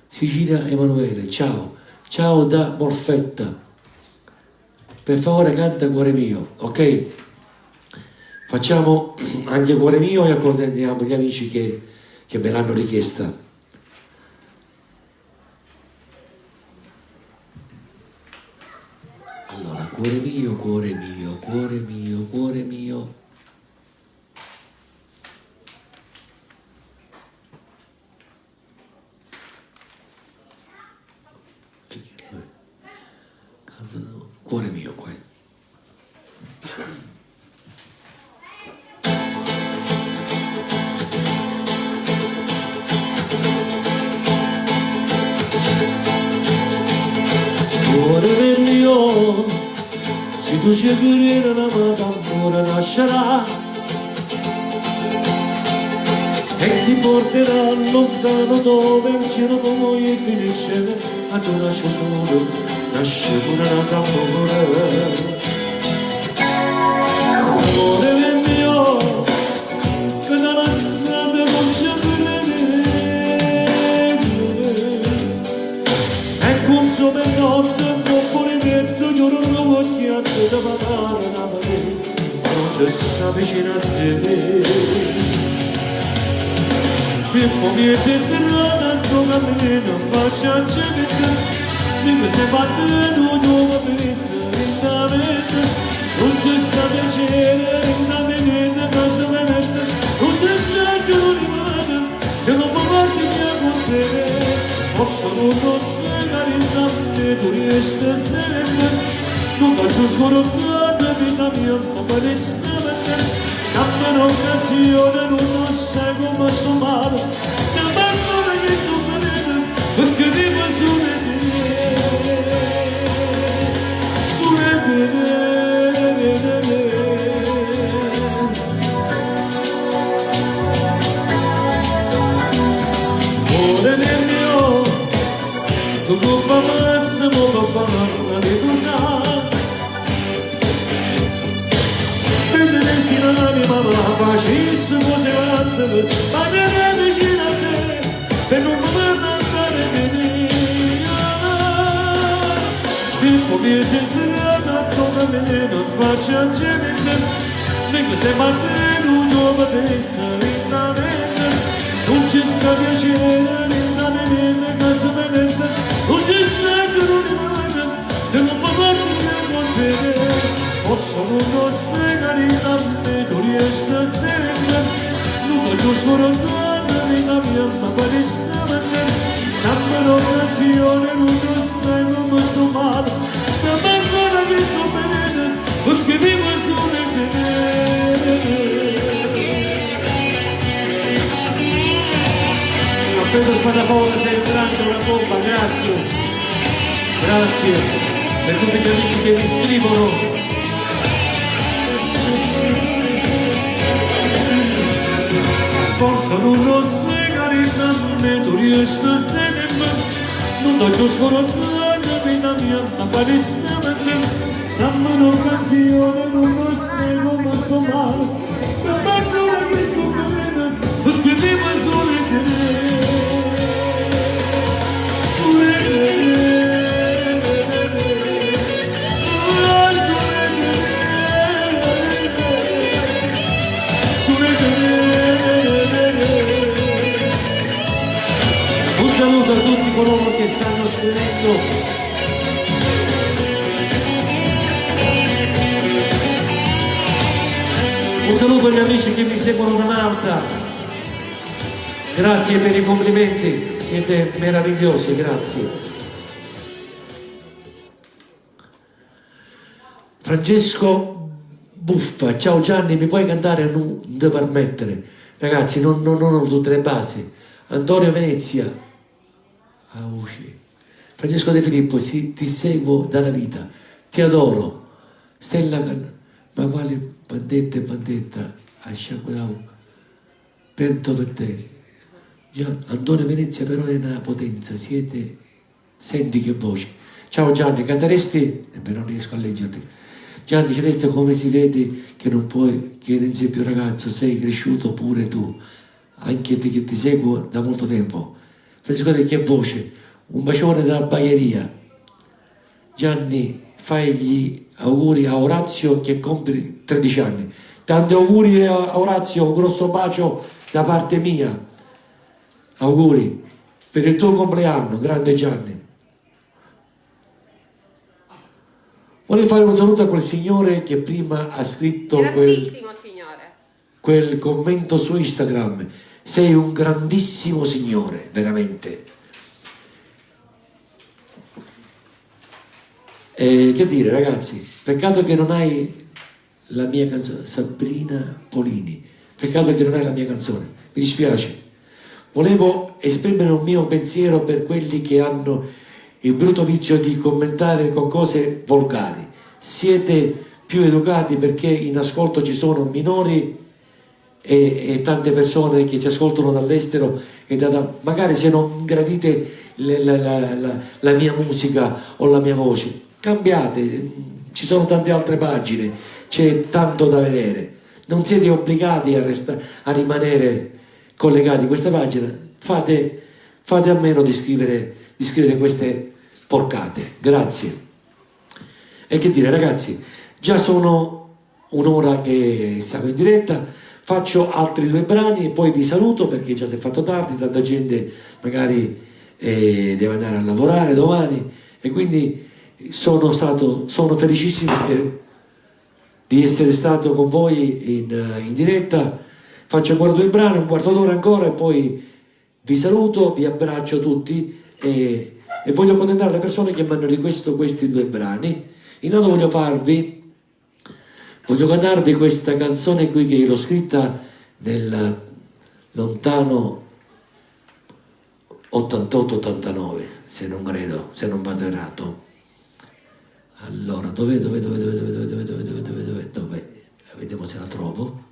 Sicilia Emanuele, ciao. Ciao da Morfetta. Per favore canta Cuore mio, ok? Facciamo anche Cuore mio e accontentiamo gli amici che me l'hanno richiesta. Allora, cuore mio, cuore mio, cuore mio, cuore mio. Cuore mio, qua. Cuore mio, se tu ci credi l'amata ancora nascerà e ti porterà lontano dove il cielo poi finisce, ma tu lascia solo, nasce pure la amore. Cuore mio, che dalla strada non c'è e con sopra notte da parlare da me, non c'è sta vicino a te. Pippo mi è destinato, tu cammino, faccia cementa, di queste batte non devo pensare in la mente, non c'è sta piacere in la mente, cosa me mette, non c'è sta che non rimane, che non può partire con te, posso non segare tu riesci a essere non faccio scoraggiata vita mia, ma palestinamente dammi un'occasione, non sai come sto male ti abbandono che sto bene perché vivo sulle cuore mio, tu colpa massimo papà non mi tornare l'anima ma facessimo separazze ma te ne vicino a te per non poter andare via Pippo mi è destinato come me non faccia niente mentre sei batte non devo pensare in la mente non ci sta piacere in la mente cosa me mette non ci sta che non rimane che non può partire con te posso non segare a me, tu riesci a sempre, non voglio scoraggiare vita mia, ma palestinamente, dammi un'occasione, non sai come sto male, dammi ancora che sto bene, perché vivo solo in te. A Pedro Spadafora sei un grande, una bomba, grazie, grazie per tutti gli amici che mi scrivono. Forza non lo segare da me, tu riesci a sempre, non voglio scoraggiare vita mia, ma palestinamente, dammi un'occasione, non lo sai come sto male, dammi ancora che sto bene, perché vivo solo in te, solo in te. Un saluto a tutti coloro che stanno scrivendo Un saluto agli amici che mi seguono da Malta. Grazie per i complimenti, siete meravigliosi, grazie. Francesco Buffa, ciao Gianni, mi puoi cantare a Non devo mettere? Ragazzi, non ho tutte le basi. Antonio Venezia, Auci. Francesco De Filippo, sì, ti seguo dalla vita, ti adoro. Stella, ma quali pandetta e pandetta, perdo per te. Antonio Venezia però è una potenza, siete, senti che voce. Ciao Gianni, canteresti? Beh, non riesco a leggerti. Gianni Celeste, come si vede che non puoi, che non sei più ragazzo, sei cresciuto pure tu, anche te che ti seguo da molto tempo. Francesco, che voce, un bacione dalla Bagheria. Gianni, fai gli auguri a Orazio che compie 13 anni. Tanti auguri a Orazio, un grosso bacio da parte mia. Auguri per il tuo compleanno, grande Gianni. Volevo fare un saluto a quel signore che prima ha scritto quel commento su Instagram. Sei un grandissimo signore, veramente. Che dire, ragazzi, peccato che non hai la mia canzone, Sabrina Polini, peccato che non hai la mia canzone, mi dispiace. Volevo esprimere un mio pensiero per quelli che hanno il brutto vizio di commentare con cose volgari. Siete più educati perché in ascolto ci sono minori e tante persone che ci ascoltano dall'estero e magari se non gradite la mia musica o la mia voce, cambiate, ci sono tante altre pagine, c'è tanto da vedere, non siete obbligati a rimanere collegati a questa pagina, fate a meno di scrivere queste porcate. Grazie. E che dire, ragazzi, già sono un'ora che siamo in diretta, faccio altri 2 brani e poi vi saluto perché già si è fatto tardi, tanta gente magari deve andare a lavorare domani e quindi sono felicissimo di essere stato con voi in diretta. Faccio ancora 2 brani, un quarto d'ora ancora e poi vi saluto, vi abbraccio tutti e voglio accontentare le persone che mi hanno richiesto questi 2 brani. Intanto voglio cantarvi questa canzone qui che l'ho scritta nel lontano 88-89, se non vado errato. Allora, dove? Vediamo se la trovo.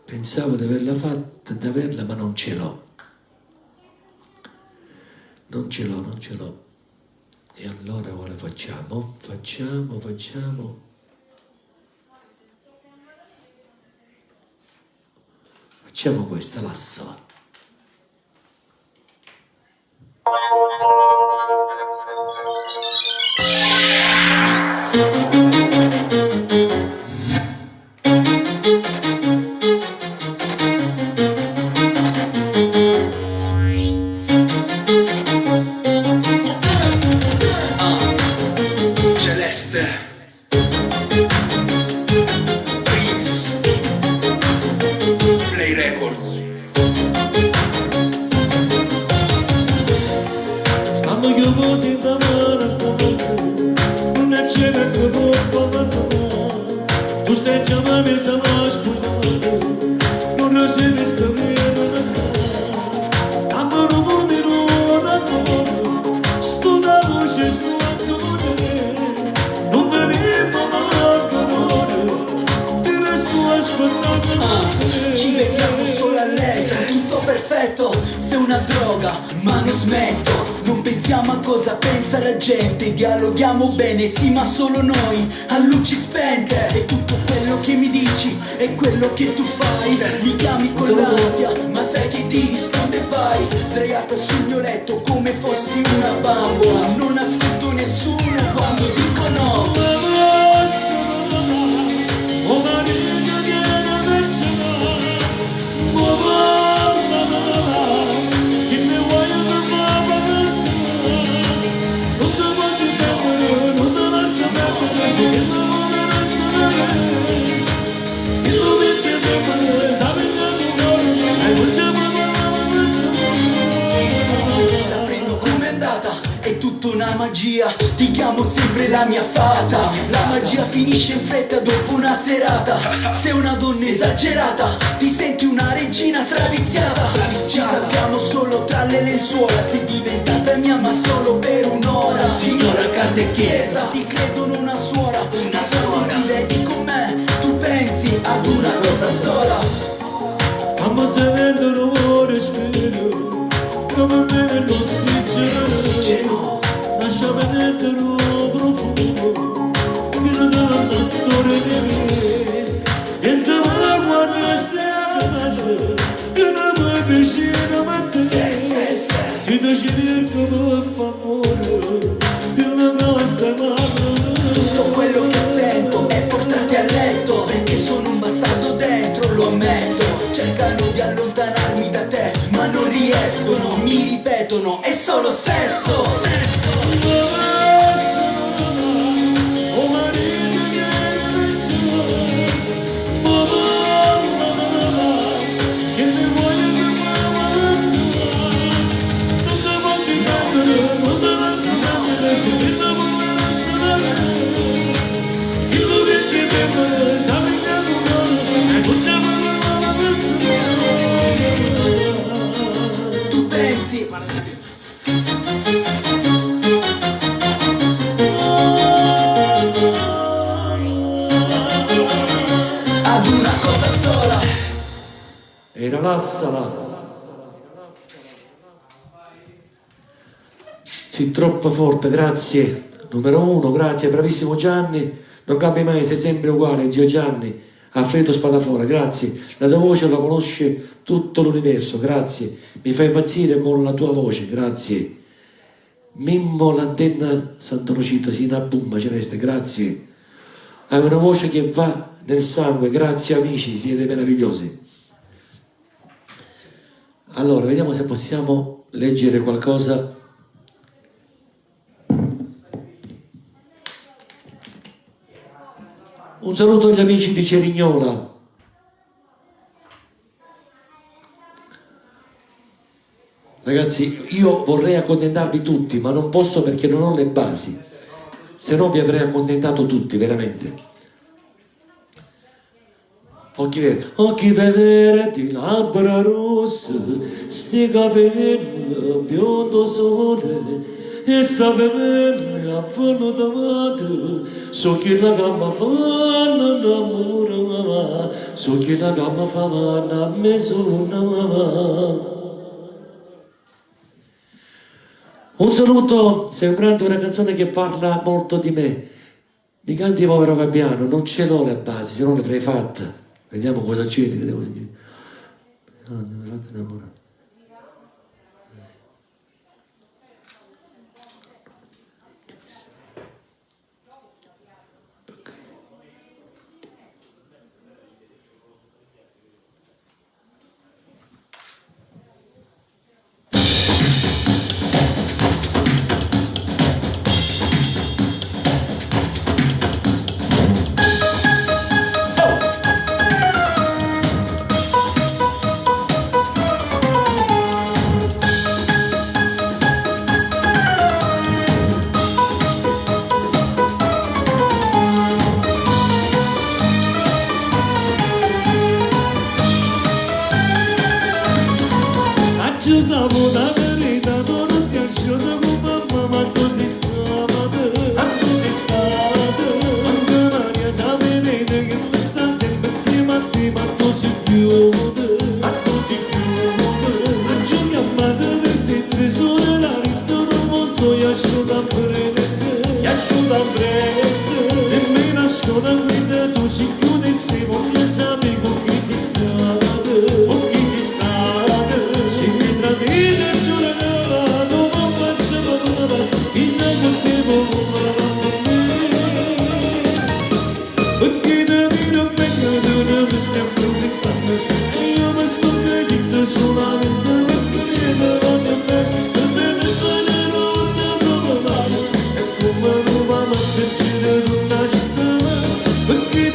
Pensavo di averla fatta, ma non ce l'ho. Non ce l'ho. E allora ora facciamo. Facciamo questa, lasciala. Ci vediamo solo a lei, tutto perfetto, sei una droga, ma non smetto. Non pensiamo a cosa pensa la gente, dialoghiamo bene, sì ma solo noi, a luci spente. E tutto quello che mi dici è quello che tu fai. Mi chiami con l'ansia, ma sai che ti risponde vai. Sdraiata sul mio letto come fossi una bambola. Non ascolto nessuno quando dico no. Give me one of the tutta una magia, ti chiamo sempre la mia fata. La magia finisce in fretta dopo una serata. Sei una donna esagerata, ti senti una regina straviziata. Ci capiamo solo tra le lenzuola, sei diventata mia ma solo per un'ora. Signora casa e chiesa, ti credono una suora. Una suora, ti vedi con me, tu pensi ad una cosa sola. Stiamo sedendo un respiro, come bere l'ossigeno. Lasciami dentro profumo, che non ha l'attore di me. Insieme alla guardia stessa, che non vuoi vicino a te. Si ti cerco per favore, che non basta male. Tutto quello che sento è portarti a letto, perché sono un bastardo dentro, lo ammetto. Cercano di allontanarmi da te, ma non riescono, mi ripetono, è solo sesso. Tu pensi ad una cosa sola. E rilassala. Sei troppo forte, grazie. Numero uno, grazie, bravissimo Gianni. Non cambi mai, sei sempre uguale, zio Gianni. Alfredo Spadafora, grazie. La tua voce la conosce tutto l'universo, grazie. Mi fai impazzire con la tua voce, grazie. Mimmo l'antenna Sant'Onocito, Sina Bumba Celeste, grazie. Hai una voce che va nel sangue, grazie amici, siete meravigliosi. Allora, vediamo se possiamo leggere qualcosa. Un saluto agli amici di Cerignola. Ragazzi, io vorrei accontentarvi tutti, ma non posso perché non ho le basi. Se no vi avrei accontentato tutti, veramente. Occhi verdi, labbra rosse, sti capelli, biondo sole, e sta venendo a farlo davanti, so che la gamma fanno innamorare, so che la gamma fanno a me sono. Un saluto, sembrante una canzone che parla molto di me. Mi canti povero Fabiano, non ce l'ho le basi, se non le avrei fatte. Vediamo cosa c'è, che devo dire. No, mi fate innamorare. Perché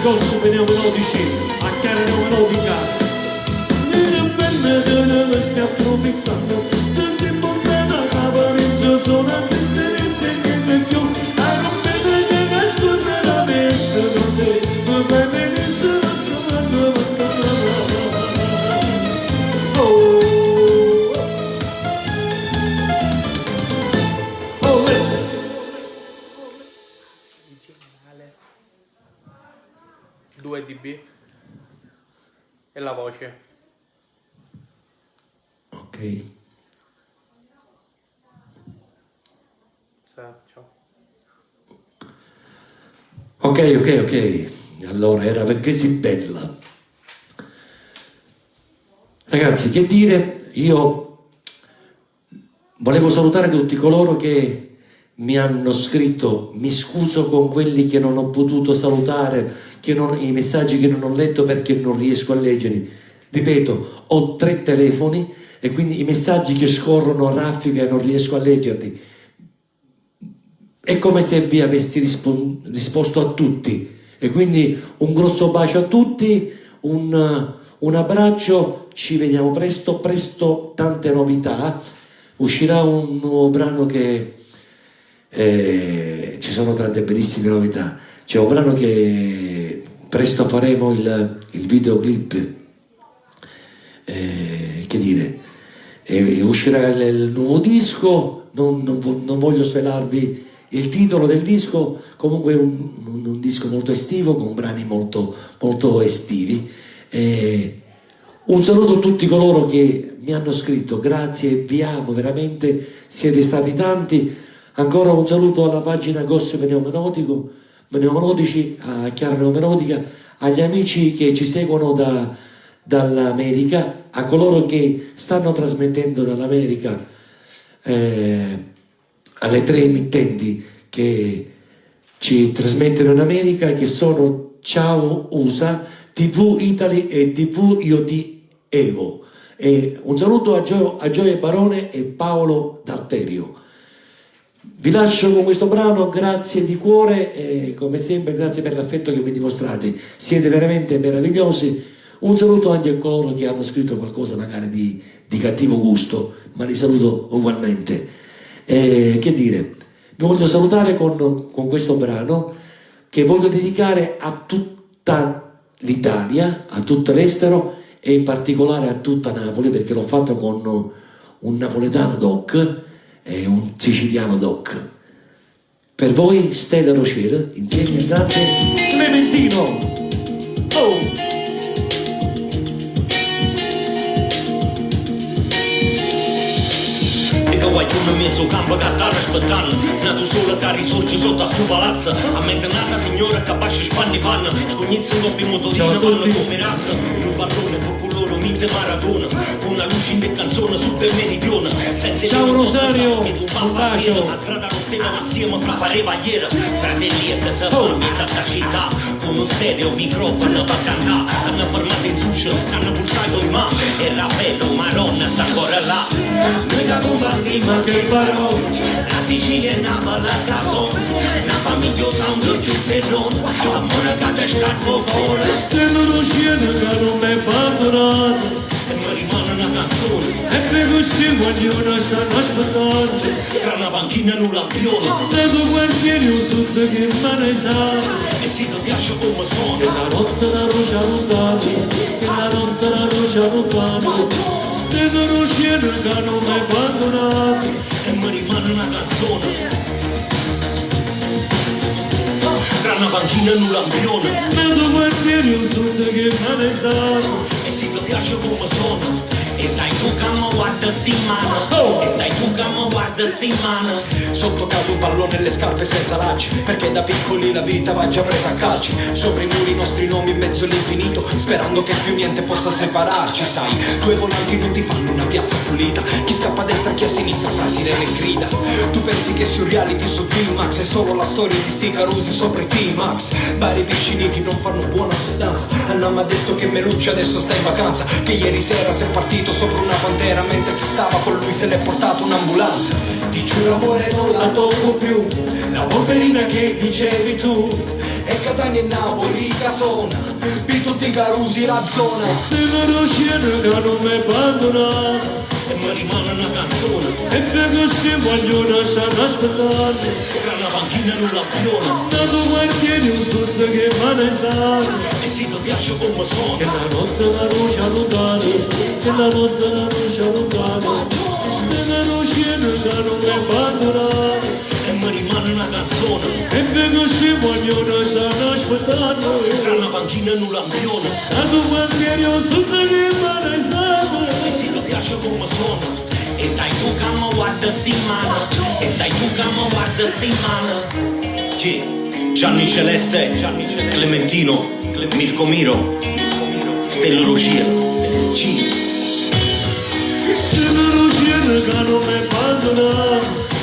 gossip neomelodici a chiara neomelodica. Nella bella della ne stai approfittando, non si può bene la parizzo sono a tristezza che mi chiudo. A non bene che mi scusa la messa con te, ma vai benissimo originale 2 dB e la voce. Ok. Ciao. Ok. Allora era perché si bella. Ragazzi, che dire, io volevo salutare tutti coloro che mi hanno scritto, mi scuso con quelli che non ho potuto salutare, i messaggi che non ho letto perché non riesco a leggerli. Ripeto, ho 3 telefoni e quindi i messaggi che scorrono a raffica e non riesco a leggerli. È come se vi avessi risposto a tutti. E quindi un grosso bacio a tutti, un abbraccio, ci vediamo presto, tante novità. Uscirà un nuovo brano che ci sono tante bellissime novità. C'è un brano che presto faremo il videoclip, che dire, uscirà il nuovo disco, non voglio svelarvi il titolo del disco, comunque un disco molto estivo, con brani molto, molto estivi. Un saluto a tutti coloro che mi hanno scritto, grazie, vi amo veramente, siete stati tanti. Ancora un saluto alla pagina Gossip Neomelodici, a Chiara Neomelodica, agli amici che ci seguono dall'America, a coloro che stanno trasmettendo dall'America, alle 3 emittenti che ci trasmettono in America, che sono Ciao USA, TV Italy e TV IOD Evo. E un saluto a Gioia Barone e Paolo D'Alterio. Vi lascio con questo brano, grazie di cuore e come sempre grazie per l'affetto che mi dimostrate, siete veramente meravigliosi. Un saluto anche a coloro che hanno scritto qualcosa magari di cattivo gusto, ma li saluto ugualmente. Che dire, vi voglio salutare con questo brano che voglio dedicare a tutta l'Italia, a tutto l'estero e in particolare a tutta Napoli, perché l'ho fatto con un napoletano doc e un siciliano doc. Per voi Stella Rocher insieme a Dante Clementino. Oh! Că guaiul în mezzo campo che stanno aspettando. Nato solo che risorge sotto a sto palazzo. A mente nata signora che bascia spanni panna. Scognizza in coppia motorina vanno come razza. In un pallone con coloro mite maratona. Con una luce in de canzone su del meridione. Ciao Rosario, un bacio. La strada non stava ma assieme fra pareva ieri. Fratelli e che si fa in mezzo a sta città. Con un stereo microfono per cantare. Hanno fermato in sushi, ci hanno portato in mano. E Raffaello Maronna sta ancora là. Noi che combattimmo che parole. La Sicilia è una bella casone. Una famiglia sangue più terrone. Amore che te scarfo cuore. Stella Rocher che non mi fa durare. E mi rimane una canzone. E per questi guaglioni stanno aspettando. Tra una panchina e un lampione. Da due quartieri un sud che me ne sa. E se ti piace come suona. La notte la rocia lontana. La notte la rocia lontana. Stella Rocher che non mi fa durare. E mi rimane una canzone. Tra una panchina e un lampione. Da due quartieri un sud che me ne sa. E se ti piace come suona. E stai tu che mi guarda sti mano. E stai tu che mi guarda sti mano. Sotto casa un pallone e le scarpe senza lacci. Perché da piccoli la vita va già presa a calci. Sopra i muri i nostri nomi in mezzo all'infinito. Sperando che più niente possa separarci. Sai, 2 volanti non ti fanno una piazza pulita. Chi scappa a destra, chi a sinistra, fra sirene e grida. Tu pensi che su reality su T-Max è solo la storia di sti carusi sopra i T-Max. Vari piscinichi non fanno buona sostanza. Anna mi ha detto che Melucci adesso sta in vacanza. Che ieri sera si è partito caduto sopra una pantera mentre chi stava con lui se l'è portato un'ambulanza. Ti giuro amore non la tocco più, la polverina che dicevi tu. E Catania e Napoli Casona, per tutti i carusi la zona. Se conoscere che non mi abbandona e mi rimane una canzone. e che questi vogliono stanno aspettando. Tra la panchina e un lampione. Dato quartiere un sud che va nel sale, E se ti piace come sono, che la notte la luce lontana, che la notte la luce lontana. Se conoscere che non mi abbandona e mi rimane una canzone. e che questi vogliono stanno aspettando. Tra la panchina e un lampione. Dato quartiere un sud che va nel sale, E se ti piace come sono, e stai tu che mi guarda sti mano, e stai tu che mi guarda sti mano. Chi? Gianni Celeste, Clementino, Mirko Miro, Stello Lucia. Chi? se conoscere che non mi abbandona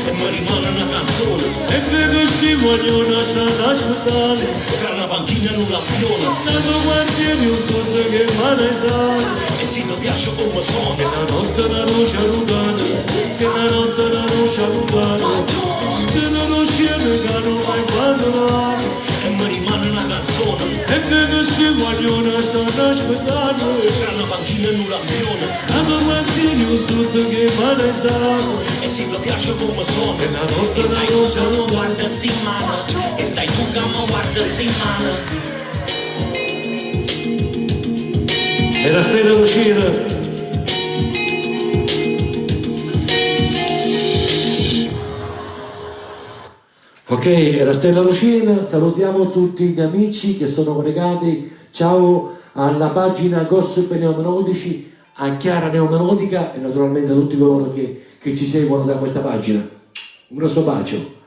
E mi rimane una canzone. e che questi vogliono stanno aspettando. Tra la panchina e un lampione. Dato quartiere un sud che va nel sale, E se ti piace come sono, la notte la luce lontana, che la notte la luce lontana. Se non c'è che non mi abbandona e mi rimane una canzone. e che questi vogliono stanno aspettando. Tra la panchina e un lampione. Dato quartiere un sud che va nel sale, E se ti piace come sono, la notte e la stai tu luce che mi lontana. guarda sti mano, e stai tu che mi guarda sti mano. Era Stella Lucina. Ok, era Stella Lucina, salutiamo tutti gli amici che sono collegati, ciao alla pagina Gossip Neomelodici, a Chiara Neomelodica e naturalmente a tutti coloro che ci seguono da questa pagina. Un grosso bacio.